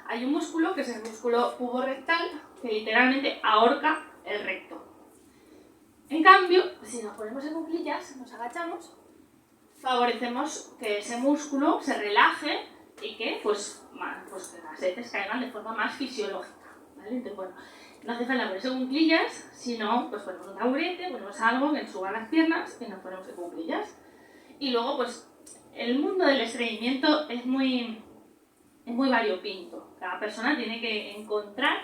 hay un músculo que es el músculo puborectal que literalmente ahorca el recto. En cambio, si nos ponemos en cuclillas, nos agachamos, favorecemos que ese músculo se relaje y que, pues que las heces caigan de forma más fisiológica, ¿vale? Entonces, bueno, no hace falta ponerse en cuclillas, sino pues ponemos un taburete, ponemos algo que nos suba las piernas y nos ponemos en cuclillas. Y luego, pues, el mundo del estreñimiento es muy variopinto. Cada persona tiene que encontrar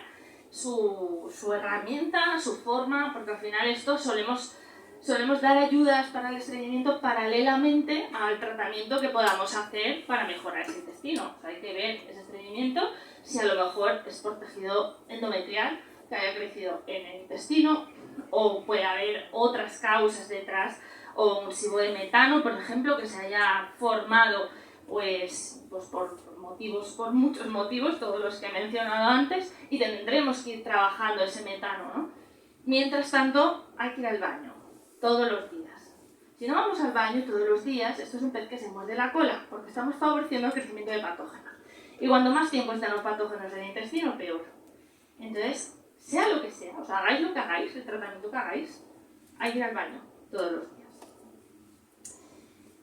su herramienta, su forma, porque al final esto solemos dar ayudas para el estreñimiento paralelamente al tratamiento que podamos hacer para mejorar ese intestino. O sea, hay que ver ese estreñimiento si a lo mejor es por tejido endometrial que haya crecido en el intestino, o puede haber otras causas detrás, o un SIBO de metano, por ejemplo, que se haya formado pues por muchos motivos, todos los que he mencionado antes, y tendremos que ir trabajando ese metano, ¿no? Mientras tanto, hay que ir al baño, todos los días. Si no vamos al baño todos los días, esto es un pez que se muerde la cola, porque estamos favoreciendo el crecimiento de patógenos. Y cuando más tiempo están los patógenos en el intestino, peor. Entonces, sea lo que sea, o sea, hagáis lo que hagáis, el tratamiento que hagáis, hay que ir al baño todos los días.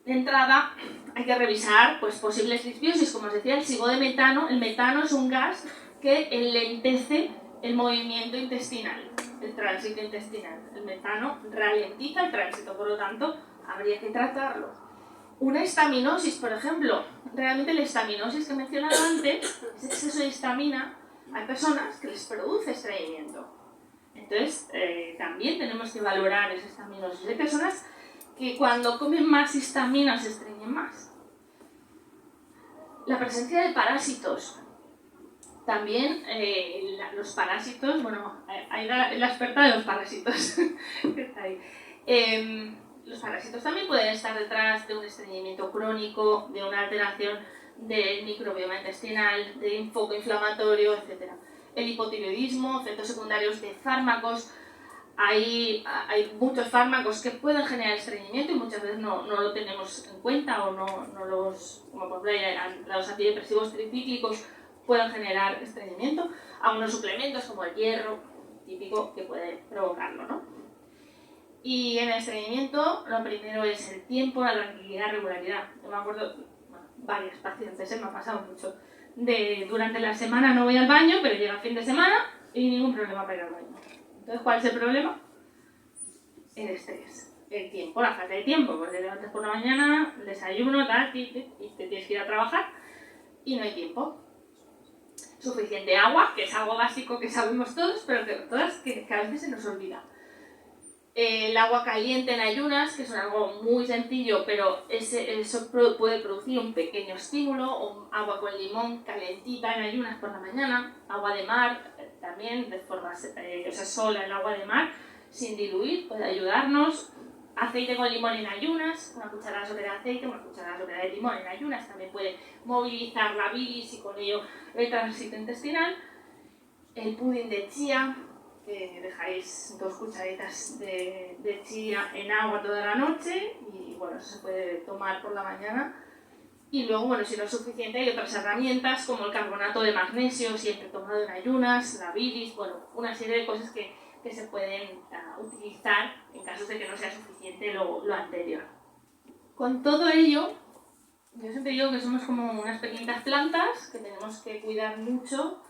De entrada, hay que revisar pues, posibles disbiosis, como os decía, el SIBO de metano. El metano es un gas que enlentece el movimiento intestinal, el tránsito intestinal. El metano ralentiza el tránsito, por lo tanto, habría que tratarlo. Una histaminosis, por ejemplo. Realmente la histaminosis que he mencionado antes, ese exceso de histamina, hay personas que les produce estreñimiento. Entonces, también tenemos que valorar esa histaminosis. Hay personas que cuando comen más histamina se estreñen más. La presencia de parásitos. También los parásitos, bueno, ahí la experta de los parásitos, que está ahí. Los parásitos también pueden estar detrás de un estreñimiento crónico, de una alteración del microbioma intestinal, de un foco inflamatorio, etc. El hipotiroidismo, efectos secundarios de fármacos. Hay muchos fármacos que pueden generar estreñimiento y muchas veces no lo tenemos en cuenta o no los, como por ejemplo los antidepresivos tricíclicos pueden generar estreñimiento. Algunos suplementos como el hierro, típico, que puede provocarlo, ¿no? Y en el estreñimiento lo primero es el tiempo, la tranquilidad, regularidad. Yo me acuerdo, bueno, varias pacientes, me ha pasado mucho, durante la semana no voy al baño, pero llega el fin de semana y ningún problema para ir al baño. Entonces, ¿cuál es el problema? El estrés, el tiempo, la falta de tiempo. Pues te levantas por la mañana, el desayuno, tal, y te tienes que ir a trabajar y no hay tiempo. Suficiente agua, que es algo básico que sabemos todos, pero que a veces se nos olvida. El agua caliente en ayunas, que es algo muy sencillo, pero eso puede producir un pequeño estímulo, o agua con limón calentita en ayunas por la mañana, agua de mar, también de forma, sola el agua de mar, sin diluir, puede ayudarnos. Aceite con limón en ayunas, una cucharada sobre de aceite, una cucharada sobre de limón en ayunas, también puede movilizar la bilis y con ello el tránsito intestinal. El pudín de chía, que dejáis 2 cucharaditas de chía en agua toda la noche y bueno, eso se puede tomar por la mañana. Y luego, bueno, si no es suficiente, hay otras herramientas como el carbonato de magnesio, siempre tomado en ayunas, la bilis, bueno, una serie de cosas que se pueden utilizar en caso de que no sea suficiente lo anterior. Con todo ello, yo siempre digo que somos como unas pequeñitas plantas que tenemos que cuidar mucho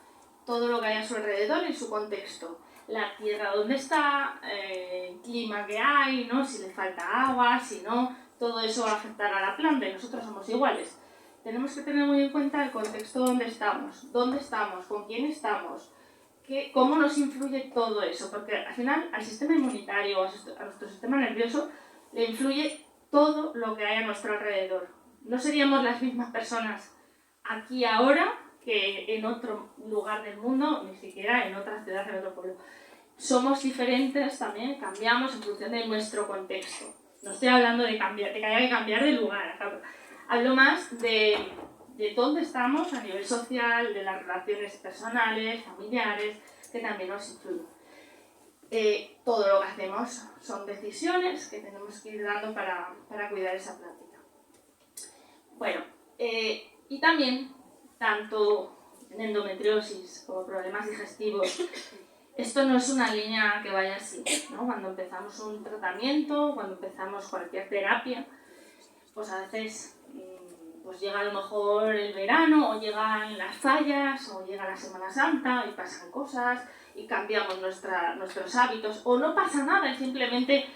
todo lo que hay a su alrededor y su contexto. La tierra donde está, el clima que hay, ¿no? Si le falta agua, si no, todo eso va a afectar a la planta y nosotros somos iguales. Tenemos que tener muy en cuenta el contexto donde estamos, con quién estamos, cómo nos influye todo eso, porque al final al sistema inmunitario, a nuestro sistema nervioso, le influye todo lo que hay a nuestro alrededor. No seríamos las mismas personas aquí ahora que en otro lugar del mundo, ni siquiera en otra ciudad, en otro pueblo. Somos diferentes también, cambiamos en función de nuestro contexto. No estoy hablando de que haya que cambiar de lugar, hablo más de dónde estamos a nivel social, de las relaciones personales, familiares, que también nos influyen. Todo lo que hacemos son decisiones que tenemos que ir dando para cuidar esa plantita. Bueno, y también, tanto en endometriosis como problemas digestivos, esto no es una línea que vaya así, ¿no? Cuando empezamos un tratamiento, cuando empezamos cualquier terapia, pues a veces pues llega a lo mejor el verano, o llegan las fallas, o llega la Semana Santa y pasan cosas y cambiamos nuestros hábitos, o no pasa nada y simplemente,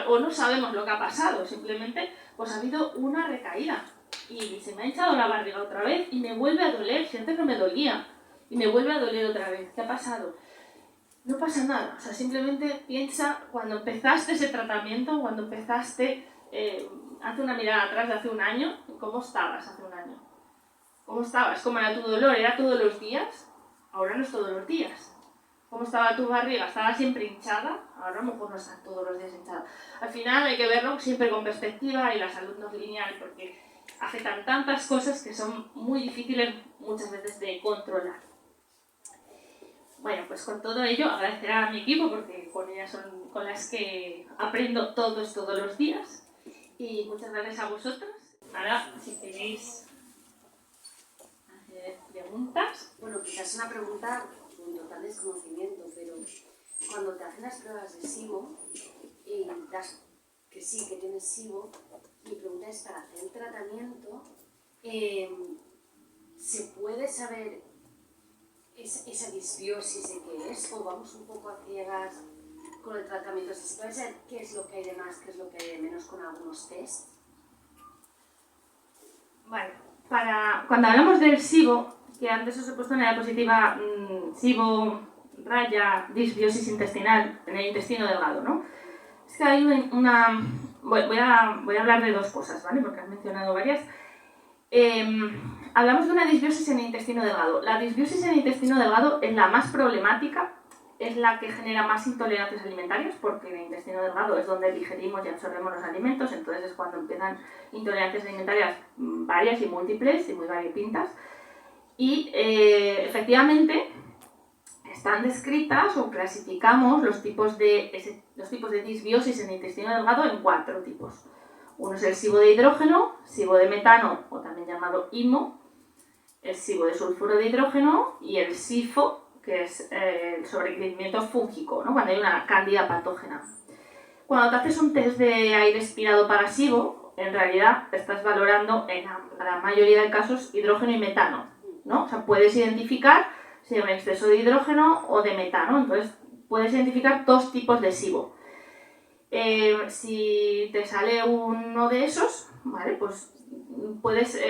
o no sabemos lo que ha pasado, simplemente pues ha habido una recaída y se me ha hinchado la barriga otra vez y me vuelve a doler, si antes no me dolía y me vuelve a doler otra vez. ¿Qué ha pasado? No pasa nada, simplemente piensa cuando empezaste ese tratamiento, cuando empezaste, hace una mirada atrás de hace un año, ¿cómo estabas hace un año? ¿Cómo estabas? ¿Cómo era tu dolor? ¿Era todos los días? Ahora no es todos los días. ¿Cómo estaba tu barriga? ¿Estaba siempre hinchada? Ahora a lo mejor no está todos los días hinchada. Al final hay que verlo siempre con perspectiva y la salud no es lineal porque afectan tantas cosas que son muy difíciles muchas veces de controlar. Bueno, pues con todo ello agradecer a mi equipo porque con ellas son con las que aprendo todos los días y muchas gracias a vosotros. Ahora, si queréis hacer preguntas. Bueno, quizás una pregunta con total desconocimiento, pero cuando te hacen las pruebas de SIBO y das que sí, que tienes SIBO, mi pregunta es, para hacer el tratamiento, ¿se puede saber esa disbiosis de qué es? ¿O vamos un poco a ciegas con el tratamiento? ¿Se puede saber qué es lo que hay de más, qué es lo que hay de menos con algunos tests? Vale, cuando hablamos del SIBO, que antes os he puesto en la diapositiva SIBO, disbiosis intestinal en el intestino delgado, ¿no? Es que hay voy a hablar de dos cosas, ¿vale? Porque has mencionado varias. Hablamos de una disbiosis en el intestino delgado. La disbiosis en el intestino delgado es la más problemática, es la que genera más intolerancias alimentarias, porque en el intestino delgado es donde digerimos y absorbemos los alimentos, entonces es cuando empiezan intolerancias alimentarias varias y múltiples y muy variopintas. Y efectivamente están descritas o clasificamos los tipos de disbiosis en el intestino delgado en 4 tipos. Uno es el SIBO de hidrógeno, SIBO de metano, o también llamado IMO, el SIBO de sulfuro de hidrógeno y el SIFO, que es el sobrecrecimiento fúngico, ¿no? Cuando hay una cándida patógena. Cuando te haces un test de aire expirado para SIBO, en realidad estás valorando en la mayoría de casos hidrógeno y metano, ¿no? O sea, puedes identificar si hay un exceso de hidrógeno o de metano, entonces puedes identificar 2 tipos de SIBO. Si te sale uno de esos, ¿vale? Pues puedes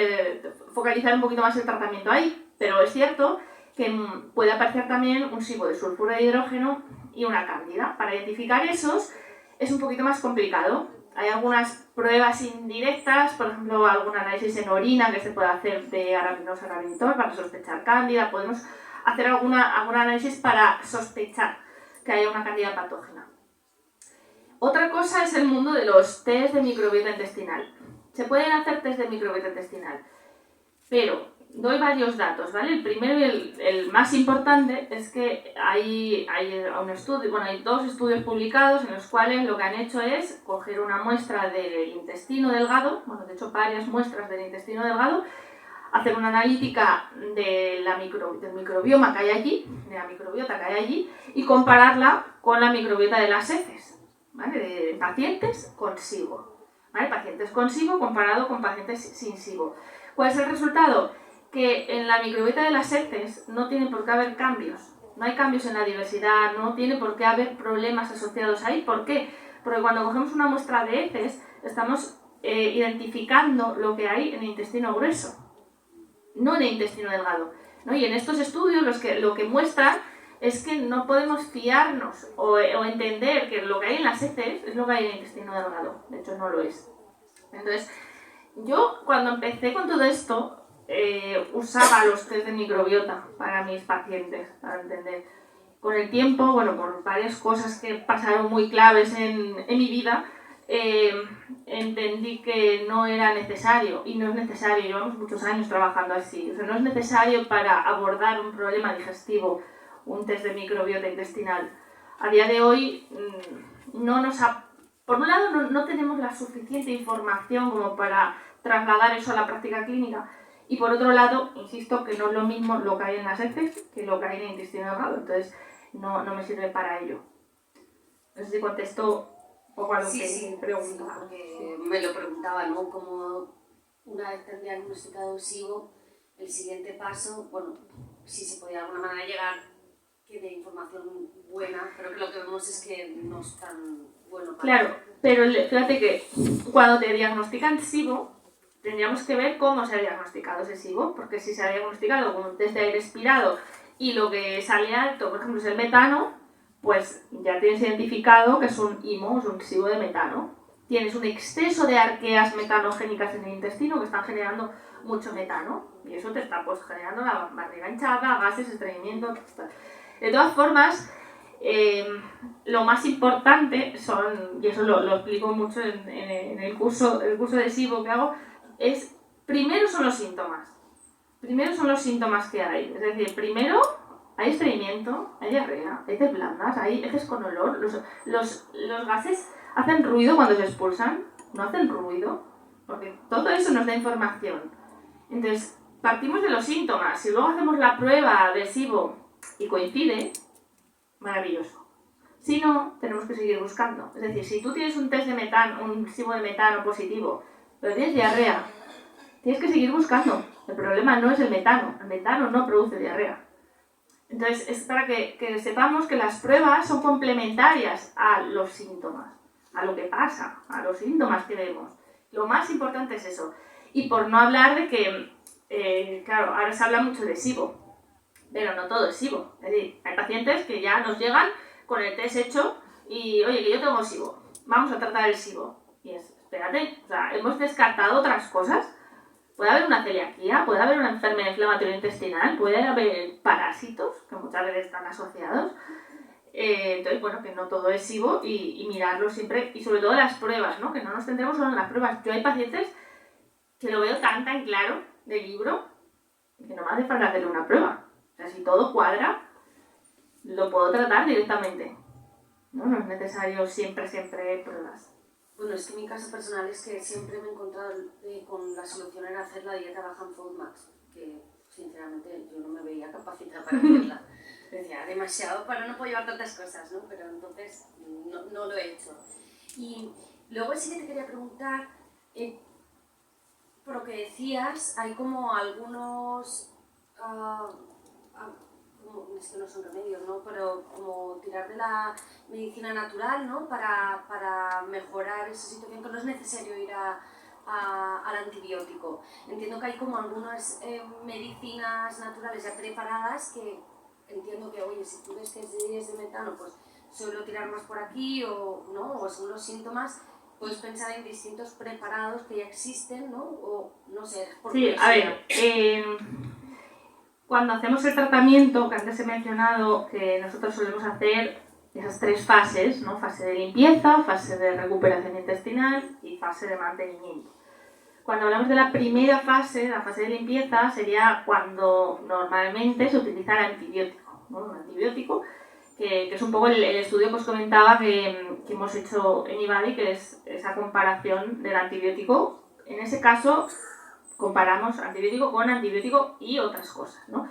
focalizar un poquito más el tratamiento ahí, pero es cierto que puede aparecer también un SIBO de sulfuro de hidrógeno y una cándida. Para identificar esos es un poquito más complicado. Hay algunas pruebas indirectas, por ejemplo, algún análisis en orina que se puede hacer de arabinosa arabinitol para sospechar cándida. Podemos hacer algún análisis para sospechar que haya una cándida patógena. Otra cosa es el mundo de los test de microbiota intestinal. Se pueden hacer test de microbiota intestinal, pero doy varios datos, ¿vale? El primero y el más importante es que hay un estudio, bueno, hay 2 estudios publicados en los cuales lo que han hecho es coger una muestra del intestino delgado, bueno, de hecho varias muestras del intestino delgado, hacer una analítica del microbioma que hay allí, de la microbiota que hay allí, y compararla con la microbiota de las heces, ¿vale? De pacientes con SIBO, ¿vale? Pacientes con SIBO comparado con pacientes sin SIBO. ¿Cuál es el resultado? Que en la microbiota de las heces no tiene por qué haber cambios, no hay cambios en la diversidad, no tiene por qué haber problemas asociados ahí. ¿Por qué? Porque cuando cogemos una muestra de heces estamos identificando lo que hay en el intestino grueso, no en el intestino delgado, ¿no? Y en estos estudios lo que muestran es que no podemos fiarnos o entender que lo que hay en las heces es lo que hay en el intestino delgado. De hecho, no lo es. Entonces, yo cuando empecé con todo esto, usaba los test de microbiota para mis pacientes, para entender. Con el tiempo, bueno, por varias cosas que pasaron muy claves en mi vida, entendí que no era necesario, y no es necesario, llevamos muchos años trabajando así, o sea, no es necesario para abordar un problema digestivo un test de microbiota intestinal. A día de hoy, por un lado no tenemos la suficiente información como para trasladar eso a la práctica clínica, y por otro lado, insisto que no es lo mismo lo que hay en las heces que lo que hay en el intestino delgado, entonces no me sirve para ello. No sé si contesto un poco a lo que preguntaba. Sí, porque me lo preguntaba, ¿no? Como una vez te han diagnosticado SIBO, el siguiente paso, bueno, si se podía de alguna manera llegar que de información buena, pero que lo que vemos es que no es tan bueno para... Claro, pero fíjate que cuando te diagnostican SIBO, tendríamos que ver cómo se ha diagnosticado ese SIBO, porque si se ha diagnosticado con un test de aire expirado y lo que sale alto, por ejemplo, es el metano, pues ya tienes identificado que es un IMO, es un SIBO de metano. Tienes un exceso de arqueas metanogénicas en el intestino que están generando mucho metano, y eso te está pues generando la barriga hinchada, gases, estreñimiento, etc. De todas formas, lo más importante son, y eso lo explico mucho en el curso de SIBO que hago, es, primero son los síntomas. Primero son los síntomas que hay. Es decir, primero hay estreñimiento, hay diarrea, hay heces blandas, hay heces con olor. Los gases hacen ruido cuando se expulsan, no hacen ruido, porque todo eso nos da información. Entonces, partimos de los síntomas. Si luego hacemos la prueba de SIBO y coincide, maravilloso. Si no, tenemos que seguir buscando. Es decir, si tú tienes un test de metano, un SIBO de metano positivo, pero tienes diarrea, tienes que seguir buscando. El problema no es el metano no produce diarrea. Entonces, es para que sepamos que las pruebas son complementarias a los síntomas, a lo que pasa, a los síntomas que vemos. Lo más importante es eso. Y por no hablar de que, claro, ahora se habla mucho de SIBO, pero no todo es SIBO. Es decir, hay pacientes que ya nos llegan con el test hecho y, oye, que yo tengo SIBO, vamos a tratar el SIBO. Y es, espérate, o sea, hemos descartado otras cosas. Puede haber una celiaquía, puede haber una enfermedad inflamatoria intestinal, puede haber parásitos, que muchas veces están asociados. Entonces, bueno, que no todo es SIBO y mirarlo siempre, y sobre todo las pruebas, ¿no? Que no nos centremos solo en las pruebas. Yo hay pacientes que lo veo tan claro del libro que no me hace falta hacerle una prueba. O sea, si todo cuadra, lo puedo tratar directamente. No es necesario siempre pruebas. Bueno, es que mi caso personal es que siempre me he encontrado con la solución era hacer la dieta baja en FODMAX, que sinceramente yo no me veía capacitada para hacerla. Decía, demasiado para no puedo llevar tantas cosas, ¿no? Pero entonces no lo he hecho. Y luego sí que te quería preguntar, por lo que decías, hay como algunos, es que no son remedios, ¿no? Pero como tirar de la medicina natural, ¿no? Para mejorar esa situación, que no es necesario ir al antibiótico. Entiendo que hay como algunas medicinas naturales ya preparadas que entiendo que, oye, si tú ves que es de metano, pues suelo tirar más por aquí o según los síntomas, puedes pensar en distintos preparados que ya existen, ¿no? O no sé, por sí, a ver, cuando hacemos el tratamiento, que antes he mencionado que nosotros solemos hacer esas 3 fases, ¿no? Fase de limpieza, fase de recuperación intestinal y fase de mantenimiento. Cuando hablamos de la primera fase, la fase de limpieza, sería cuando normalmente se utiliza el antibiótico, ¿no? Un antibiótico que es un poco el estudio que os comentaba que hemos hecho en IBADI, que es esa comparación del antibiótico. En ese caso, comparamos antibiótico con antibiótico y otras cosas, ¿no?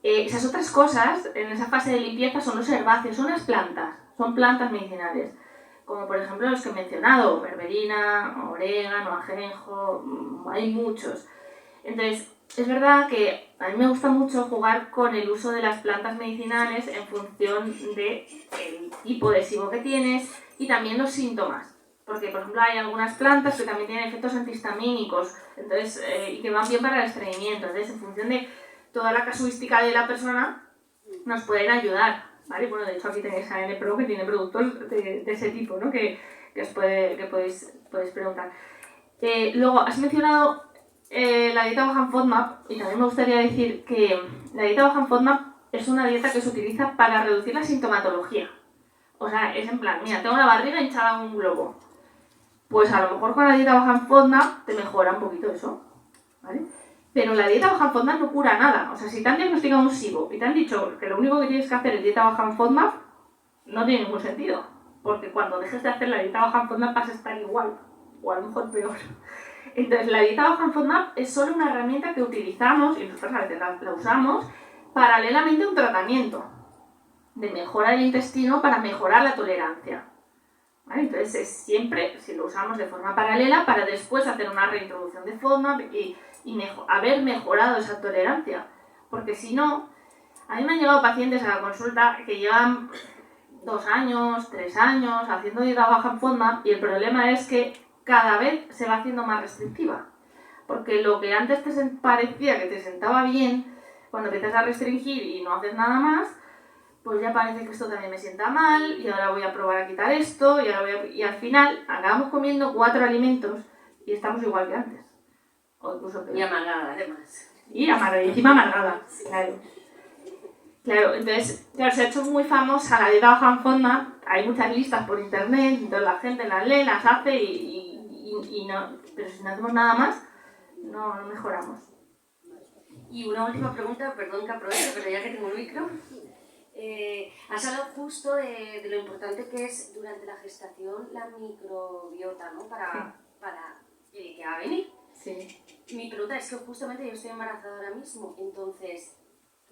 Esas otras cosas, en esa fase de limpieza, son los herbáceos, son las plantas, son plantas medicinales, como por ejemplo los que he mencionado, berberina, orégano, ajenjo, hay muchos. Entonces, es verdad que a mí me gusta mucho jugar con el uso de las plantas medicinales en función del tipo de SIBO que tienes y también los síntomas. Porque, por ejemplo, hay algunas plantas que también tienen efectos antihistamínicos, entonces, y que van bien para el estreñimiento. Entonces, en función de toda la casuística de la persona, nos pueden ayudar, ¿vale? Bueno, de hecho aquí tenéis a NPro que tiene productos de ese tipo, ¿no? Que podéis preguntar. Luego, has mencionado la dieta baja en FODMAP, y también me gustaría decir que la dieta baja en FODMAP es una dieta que se utiliza para reducir la sintomatología. O sea, es en plan, mira, tengo la barriga hinchada en un globo. Pues a lo mejor con la dieta baja en FODMAP te mejora un poquito eso, ¿vale? Pero la dieta baja en FODMAP no cura nada. O sea, si te han diagnosticado un SIBO y te han dicho que lo único que tienes que hacer es dieta baja en FODMAP, no tiene ningún sentido. Porque cuando dejes de hacer la dieta baja en FODMAP vas a estar igual, o a lo mejor peor. Entonces, la dieta baja en FODMAP es solo una herramienta que utilizamos, y nosotros a veces la usamos, paralelamente a un tratamiento de mejora del intestino para mejorar la tolerancia. ¿Vale? Entonces es siempre, si lo usamos de forma paralela, para después hacer una reintroducción de FODMAP y haber mejorado esa tolerancia. Porque si no, a mí me han llegado pacientes a la consulta que llevan 2 años, 3 años haciendo dieta baja en FODMAP y el problema es que cada vez se va haciendo más restrictiva. Porque lo que antes te parecía que te sentaba bien, cuando empiezas a restringir y no haces nada más, pues ya parece que esto también me sienta mal y ahora voy a probar a quitar esto y al final acabamos comiendo 4 alimentos y estamos igual que antes. O incluso peor. Y amargada, además. Y encima amargada, claro. Claro, entonces, claro, se ha hecho muy famosa la dieta baja en FODMAP, hay muchas listas por internet, entonces la gente las lee, las hace y no, pero si no hacemos nada más, no mejoramos. Y una última pregunta, perdón que aproveche, pero ya que tengo el micro. Has hablado justo de lo importante que es durante la gestación la microbiota, ¿no? Para que va a venir. Sí. Mi pregunta es que justamente yo estoy embarazada ahora mismo, entonces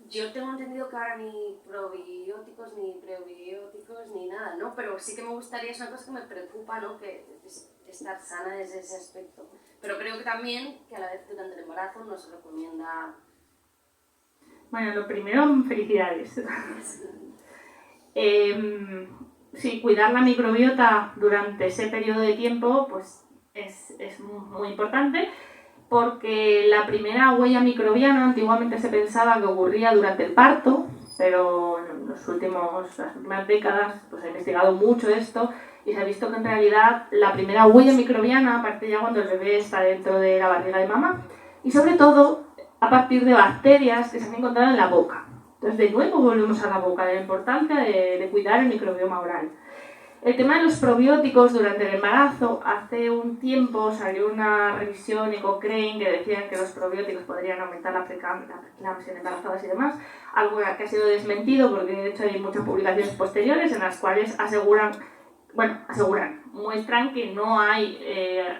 yo tengo entendido que ahora ni probióticos, ni prebióticos, ni nada, ¿no? Pero sí que me gustaría, es una cosa que me preocupa, ¿no? Que es estar sana desde ese aspecto. Pero creo que también que a la vez durante el embarazo no se recomienda. Bueno, lo primero, felicidades. Sí, cuidar la microbiota durante ese periodo de tiempo pues es muy importante porque la primera huella microbiana antiguamente se pensaba que ocurría durante el parto, pero en las últimas décadas pues, he investigado mucho esto y se ha visto que en realidad la primera huella microbiana aparece ya cuando el bebé está dentro de la barriga de mamá y sobre todo a partir de bacterias que se han encontrado en la boca. Entonces de nuevo volvemos a la boca, de la importancia de cuidar el microbioma oral. El tema de los probióticos durante el embarazo, hace un tiempo salió una revisión de Cochrane que decían que los probióticos podrían aumentar la preeclampsia en embarazadas y demás, algo que ha sido desmentido porque de hecho hay muchas publicaciones posteriores en las cuales muestran que no hay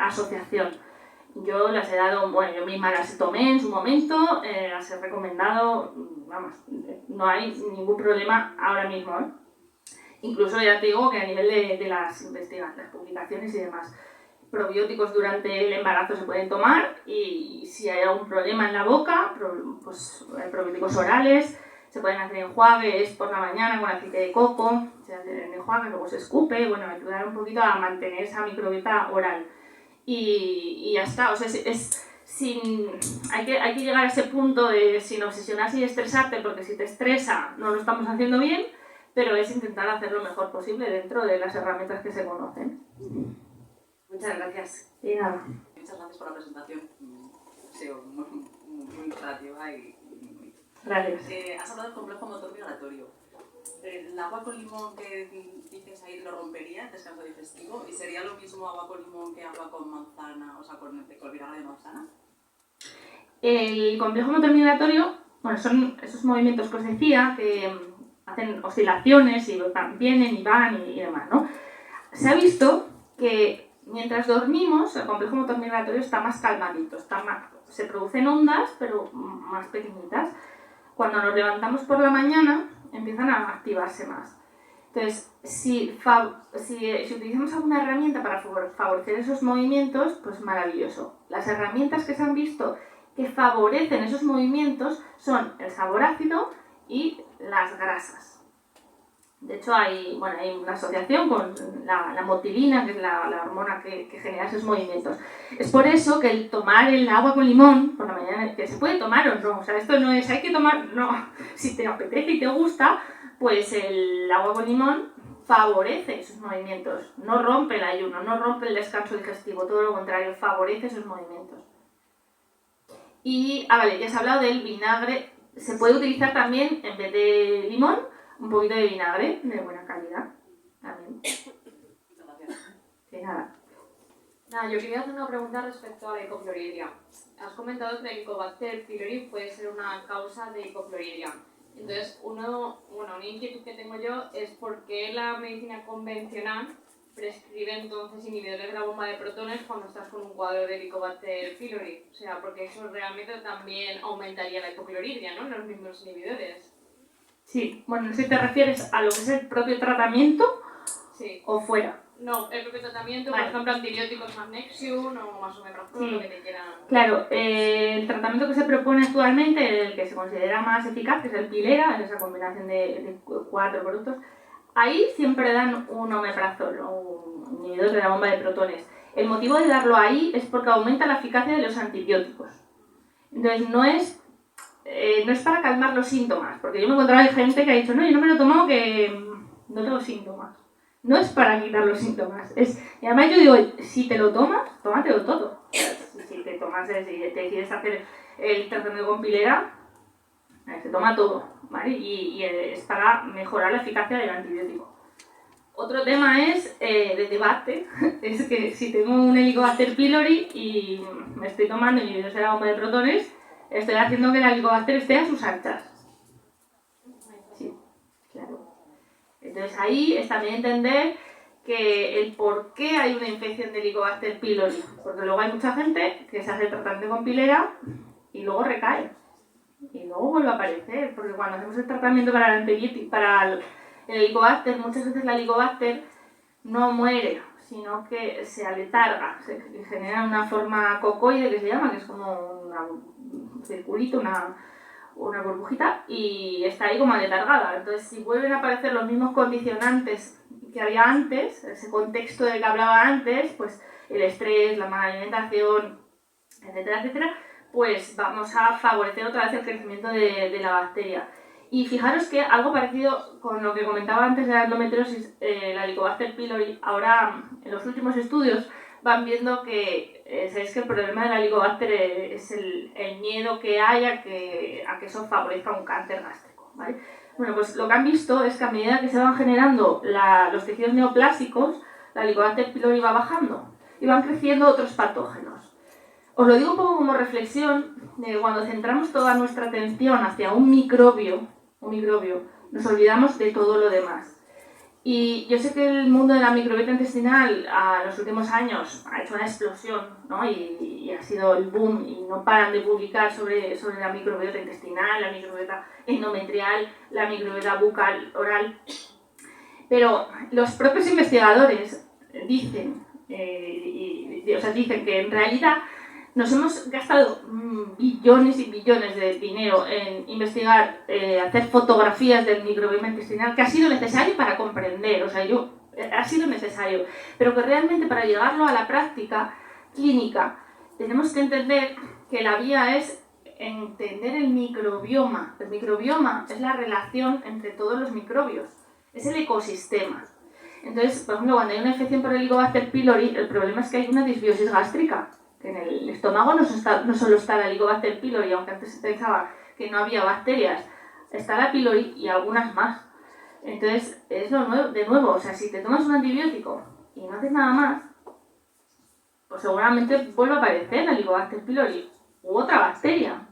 asociación. Yo las he dado, yo misma las tomé en su momento, las he recomendado, vamos, no hay ningún problema ahora mismo, ¿eh? Incluso ya te digo que a nivel de las investigaciones, las publicaciones y demás, probióticos durante el embarazo se pueden tomar y si hay algún problema en la boca, pues probióticos orales, se pueden hacer enjuagues por la mañana con aceite de coco, se hace el enjuague, luego se escupe, bueno, ayudar un poquito a mantener esa microbiota oral. Y ya está, o sea, hay que llegar a ese punto de sin obsesionarse y estresarte, porque si te estresa no lo estamos haciendo bien, pero es intentar hacer lo mejor posible dentro de las herramientas que se conocen. Muchas gracias. Y nada. Muchas gracias por la presentación. Ha sido muy ilustrativa y muy... Gracias. Has hablado del complejo motor migratorio. ¿El agua con limón que dices ahí lo rompería el descanso digestivo? ¿Y sería lo mismo agua con limón que agua con manzana, o sea, con vinagre de manzana? El complejo motor migratorio, bueno, son esos movimientos que os decía que hacen oscilaciones y vienen y van y demás, ¿no? Se ha visto que mientras dormimos el complejo motor migratorio está más calmadito, se producen ondas pero más pequeñitas. Cuando nos levantamos por la mañana empiezan a activarse más. Entonces, si utilizamos alguna herramienta para favorecer esos movimientos, pues maravilloso. Las herramientas que se han visto que favorecen esos movimientos son el sabor ácido y las grasas. De hecho, hay una asociación con la motilina, que es la hormona que genera esos movimientos. Es por eso que el tomar el agua con limón por la mañana, que se puede tomar o no, o sea, esto no es hay que tomar, no, si te apetece y te gusta, pues el agua con limón favorece esos movimientos, no rompe el ayuno, no rompe el descanso digestivo, todo lo contrario, favorece esos movimientos. Y, vale, ya se ha hablado del vinagre, se puede utilizar también, en vez de limón, un poquito de vinagre de buena calidad. También. Muchas gracias. De nada. Nada, yo quería hacer una pregunta respecto a la hipoclorhidria. Has comentado que el Helicobacter pylori puede ser una causa de hipoclorhidria. Entonces, una inquietud que tengo yo es por qué la medicina convencional prescribe entonces inhibidores de la bomba de protones cuando estás con un cuadro de Helicobacter pylori. O sea, porque eso realmente también aumentaría la hipoclorhidria, ¿no? Los mismos inhibidores. Sí, bueno, si te refieres a lo que es el propio tratamiento, sí, o fuera. No, el propio tratamiento, vale. Por ejemplo, antibióticos Magnexium o más o menos Sí. lo que te quieran. Claro, el tratamiento que se propone actualmente, el que se considera más eficaz, que es el Pilera, esa combinación de 4 productos, ahí siempre dan un omeprazol, un inhibidor de la bomba de protones. El motivo de darlo ahí es porque aumenta la eficacia de los antibióticos. Entonces no es para calmar los síntomas, porque yo me he encontrado gente que ha dicho, no, yo no me lo he tomado que no tengo síntomas. No es para quitar los síntomas. Y además yo digo, si te lo tomas, tómatelo todo. Si te decides hacer el tratamiento con Pilera, se toma todo, ¿vale? Y es para mejorar la eficacia del antibiótico. Otro tema es, de debate, es que si tengo un Helicobacter pylori y me estoy tomando inhibidores de la bomba de protones, estoy haciendo que el Helicobacter esté a sus anchas. Sí, claro. Entonces ahí es también entender que el por qué hay una infección de Helicobacter pylori, porque luego hay mucha gente que se hace el tratamiento con Pilera y luego recae y luego vuelve a aparecer, porque cuando hacemos el tratamiento para el antibiótico, para el Helicobacter, muchas veces la Helicobacter no muere, sino que se aletarga, se genera una forma cocoide que se llama, que es como un circulito, una burbujita, y está ahí como aletargada. Entonces, si vuelven a aparecer los mismos condicionantes que había antes, ese contexto del que hablaba antes, pues el estrés, la mala alimentación, etcétera, etcétera, pues vamos a favorecer otra vez el crecimiento de la bacteria. Y fijaros que algo parecido con lo que comentaba antes de la endometriosis, la Helicobacter pylori, ahora en los últimos estudios van viendo que, sabéis que el problema de la Helicobacter es el miedo que hay a que eso favorezca un cáncer gástrico, ¿vale? Bueno, pues lo que han visto es que a medida que se van generando los tejidos neoplásicos, la Helicobacter pylori va bajando y van creciendo otros patógenos. Os lo digo un poco como reflexión de que cuando centramos toda nuestra atención hacia un microbio, nos olvidamos de todo lo demás. Y yo sé que el mundo de la microbiota intestinal en los últimos años ha hecho una explosión, ¿no? Y ha sido el boom, y no paran de publicar sobre la microbiota intestinal, la microbiota endometrial, la microbiota bucal, oral. Pero los propios investigadores dicen que en realidad nos hemos gastado billones y billones de dinero en investigar, hacer fotografías del microbioma intestinal, que ha sido necesario para comprender, ha sido necesario, pero que realmente para llevarlo a la práctica clínica tenemos que entender que la vía es entender el microbioma. El microbioma es la relación entre todos los microbios, es el ecosistema. Entonces, por ejemplo, cuando hay una infección por Helicobacter pylori, el problema es que hay una disbiosis gástrica. En el estómago no solo está la Helicobacter pylori, aunque antes se pensaba que no había bacterias, está la pylori y algunas más. Entonces, es lo nuevo, de nuevo, o sea, si te tomas un antibiótico y no haces nada más, pues seguramente vuelve a aparecer la Helicobacter pylori u otra bacteria.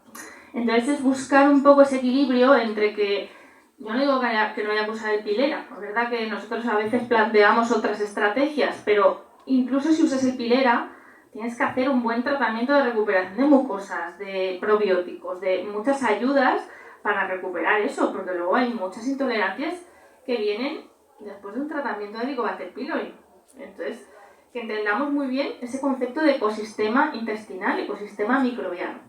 Entonces es buscar un poco ese equilibrio entre que, yo no digo que no haya que usar el pilera, es verdad que nosotros a veces planteamos otras estrategias, pero incluso si usas el pilera, tienes que hacer un buen tratamiento de recuperación de mucosas, de probióticos, de muchas ayudas para recuperar eso, porque luego hay muchas intolerancias que vienen después de un tratamiento de Helicobacter pylori. Entonces, que entendamos muy bien ese concepto de ecosistema intestinal, ecosistema microbiano.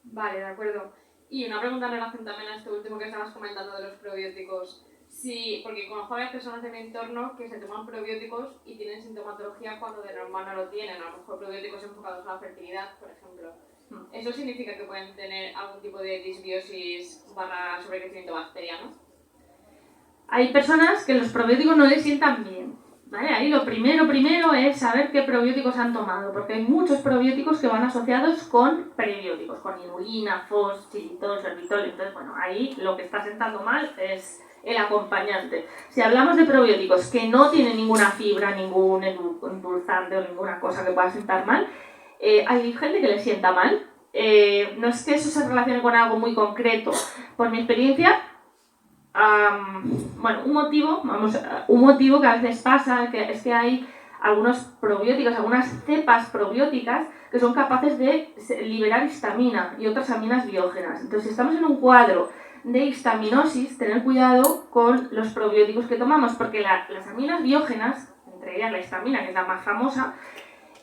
Vale, de acuerdo. Y una pregunta en relación también a esto último que estabas comentando de los probióticos. Sí, porque conozco a varias personas de mi entorno que se toman probióticos y tienen sintomatología cuando de normal no lo tienen, a lo mejor probióticos enfocados a la fertilidad, por ejemplo. ¿Eso significa que pueden tener algún tipo de disbiosis / sobrecrecimiento bacteriano? Hay personas que los probióticos no les sientan bien, ¿vale? Ahí lo primero es saber qué probióticos han tomado, porque hay muchos probióticos que van asociados con prebióticos, con inulina, fos, xilitol, sorbitol. Entonces, bueno, ahí lo que está sentando mal es el acompañante. Si hablamos de probióticos que no tienen ninguna fibra, ningún endulzante o ninguna cosa que pueda sentar mal, hay gente que le sienta mal. No es que eso se relacione con algo muy concreto. Por mi experiencia, un motivo que a veces pasa es que hay algunos probióticos, algunas cepas probióticas que son capaces de liberar histamina y otras aminas biógenas. Entonces, si estamos en un cuadro de histaminosis, tener cuidado con los probióticos que tomamos, porque las aminas biógenas, entre ellas la histamina, que es la más famosa,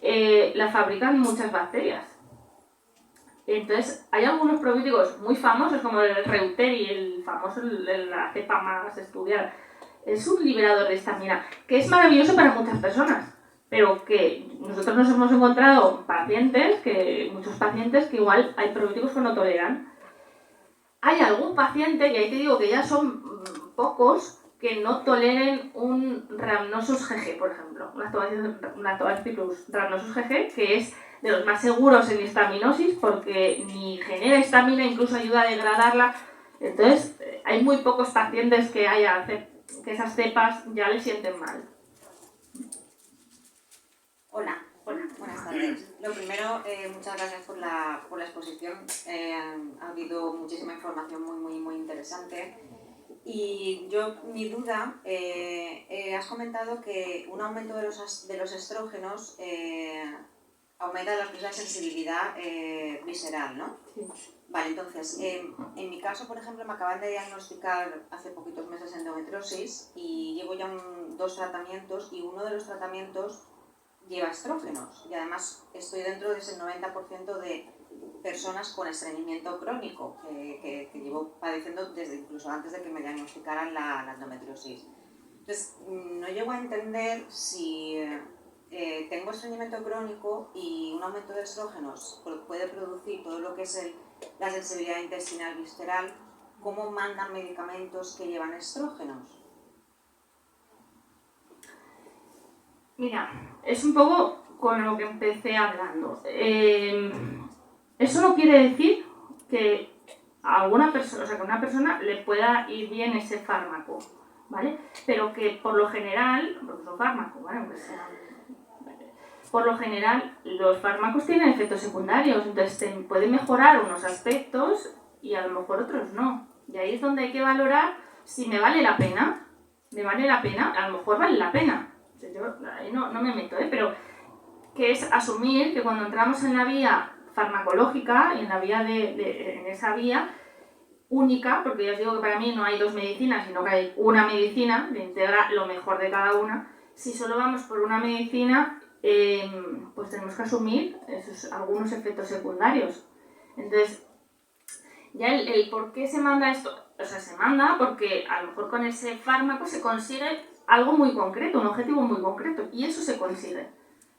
la fabrican muchas bacterias. Entonces, hay algunos probióticos muy famosos, como el Reuteri, el famoso, la cepa más estudiada. Es un liberador de histamina, que es maravilloso para muchas personas, pero que nosotros nos hemos encontrado muchos pacientes que igual hay probióticos que no toleran. Hay algún paciente, y ahí te digo que ya son pocos, que no toleren un Rhamnosus GG, por ejemplo, un Lactobacillus rhamnosus GG, que es de los más seguros en histaminosis porque ni genera histamina, incluso ayuda a degradarla. Entonces, hay muy pocos pacientes que esas cepas ya les sienten mal. Hola, buenas tardes. Lo primero, muchas gracias por la exposición. Ha habido muchísima información muy interesante. Y mi duda, has comentado que un aumento de los estrógenos aumenta la sensibilidad visceral, ¿no? Sí. Vale, entonces, en mi caso, por ejemplo, me acaban de diagnosticar hace poquitos meses endometriosis y llevo ya 2 tratamientos y uno de los tratamientos lleva estrógenos y además estoy dentro de ese 90% de personas con estreñimiento crónico que llevo padeciendo desde incluso antes de que me diagnosticaran la endometriosis. Entonces, no llego a entender si tengo estreñimiento crónico y un aumento de estrógenos puede producir todo lo que es la sensibilidad intestinal visceral cómo mandan medicamentos que llevan estrógenos. Mira, es un poco con lo que empecé hablando. Eso no quiere decir que a alguna persona, o sea, que a una persona le pueda ir bien ese fármaco, ¿vale? Pero que por lo general, porque son fármacos, ¿vale? Aunque sean, por lo general, los fármacos tienen efectos secundarios, entonces te pueden mejorar unos aspectos y a lo mejor otros no. Y ahí es donde hay que valorar si me vale la pena. ¿Me vale la pena? A lo mejor vale la pena. Yo ahí no me meto, pero que es asumir que cuando entramos en la vía farmacológica y en la vía en esa vía única, porque ya os digo que para mí no hay dos medicinas, sino que hay una medicina que integra lo mejor de cada una. Si solo vamos por una medicina, pues tenemos que asumir algunos efectos secundarios. Entonces, ya el por qué se manda esto, o sea, se manda porque a lo mejor con ese fármaco se consigue algo muy concreto, un objetivo muy concreto, y eso se consigue.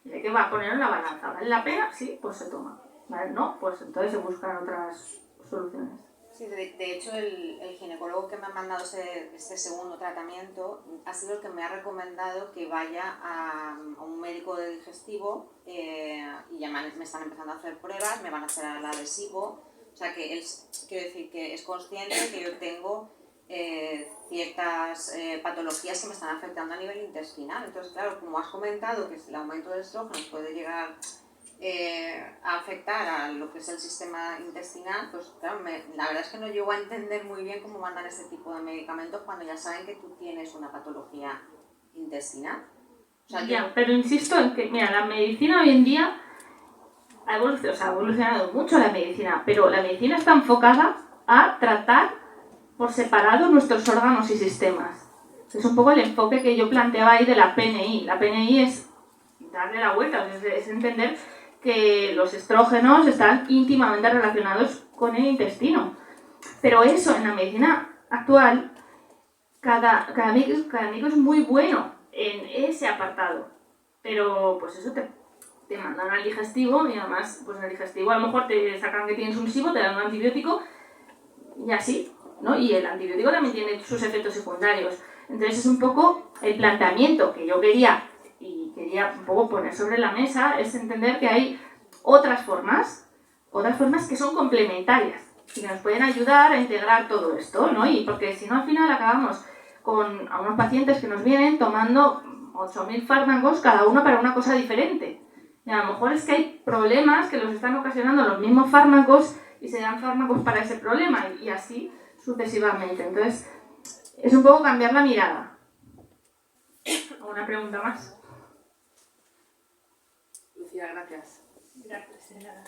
Y hay que poner en la balanza. ¿Vale la pena? Sí, pues se toma. ¿Vale? No, pues entonces se buscan otras soluciones. Sí, de hecho el ginecólogo que me ha mandado este segundo tratamiento ha sido el que me ha recomendado que vaya a un médico de digestivo y ya me están empezando a hacer pruebas, me van a hacer el adhesivo, o sea que él, quiero decir que es consciente que yo tengo ciertas patologías que me están afectando a nivel intestinal. Entonces, claro, como has comentado que el aumento de estrógenos puede llegar a afectar a lo que es el sistema intestinal, pues claro, la verdad es que no llego a entender muy bien cómo mandan este tipo de medicamentos cuando ya saben que tú tienes una patología intestinal. O sea, ya, pero insisto en que, mira, la medicina hoy en día ha evolucionado mucho la medicina, pero la medicina está enfocada a tratar por separado nuestros órganos y sistemas. Es un poco el enfoque que yo planteaba ahí de la PNI. La PNI es darle la vuelta, es entender que los estrógenos están íntimamente relacionados con el intestino. Pero eso, en la medicina actual, cada médico es muy bueno en ese apartado. Pero pues eso te mandan al digestivo y además, pues en el digestivo a lo mejor te sacan que tienes un SIBO, te dan un antibiótico y así, ¿no? Y el antibiótico también tiene sus efectos secundarios. Entonces es un poco el planteamiento que yo quería un poco poner sobre la mesa, es entender que hay otras formas que son complementarias y que nos pueden ayudar a integrar todo esto, ¿no? Y porque si no al final acabamos con a unos pacientes que nos vienen tomando 8.000 fármacos, cada uno para una cosa diferente. Y a lo mejor es que hay problemas que los están ocasionando los mismos fármacos y se dan fármacos para ese problema y así sucesivamente. Entonces, es un poco cambiar la mirada. ¿Alguna pregunta más? Lucía, gracias. Gracias, señora.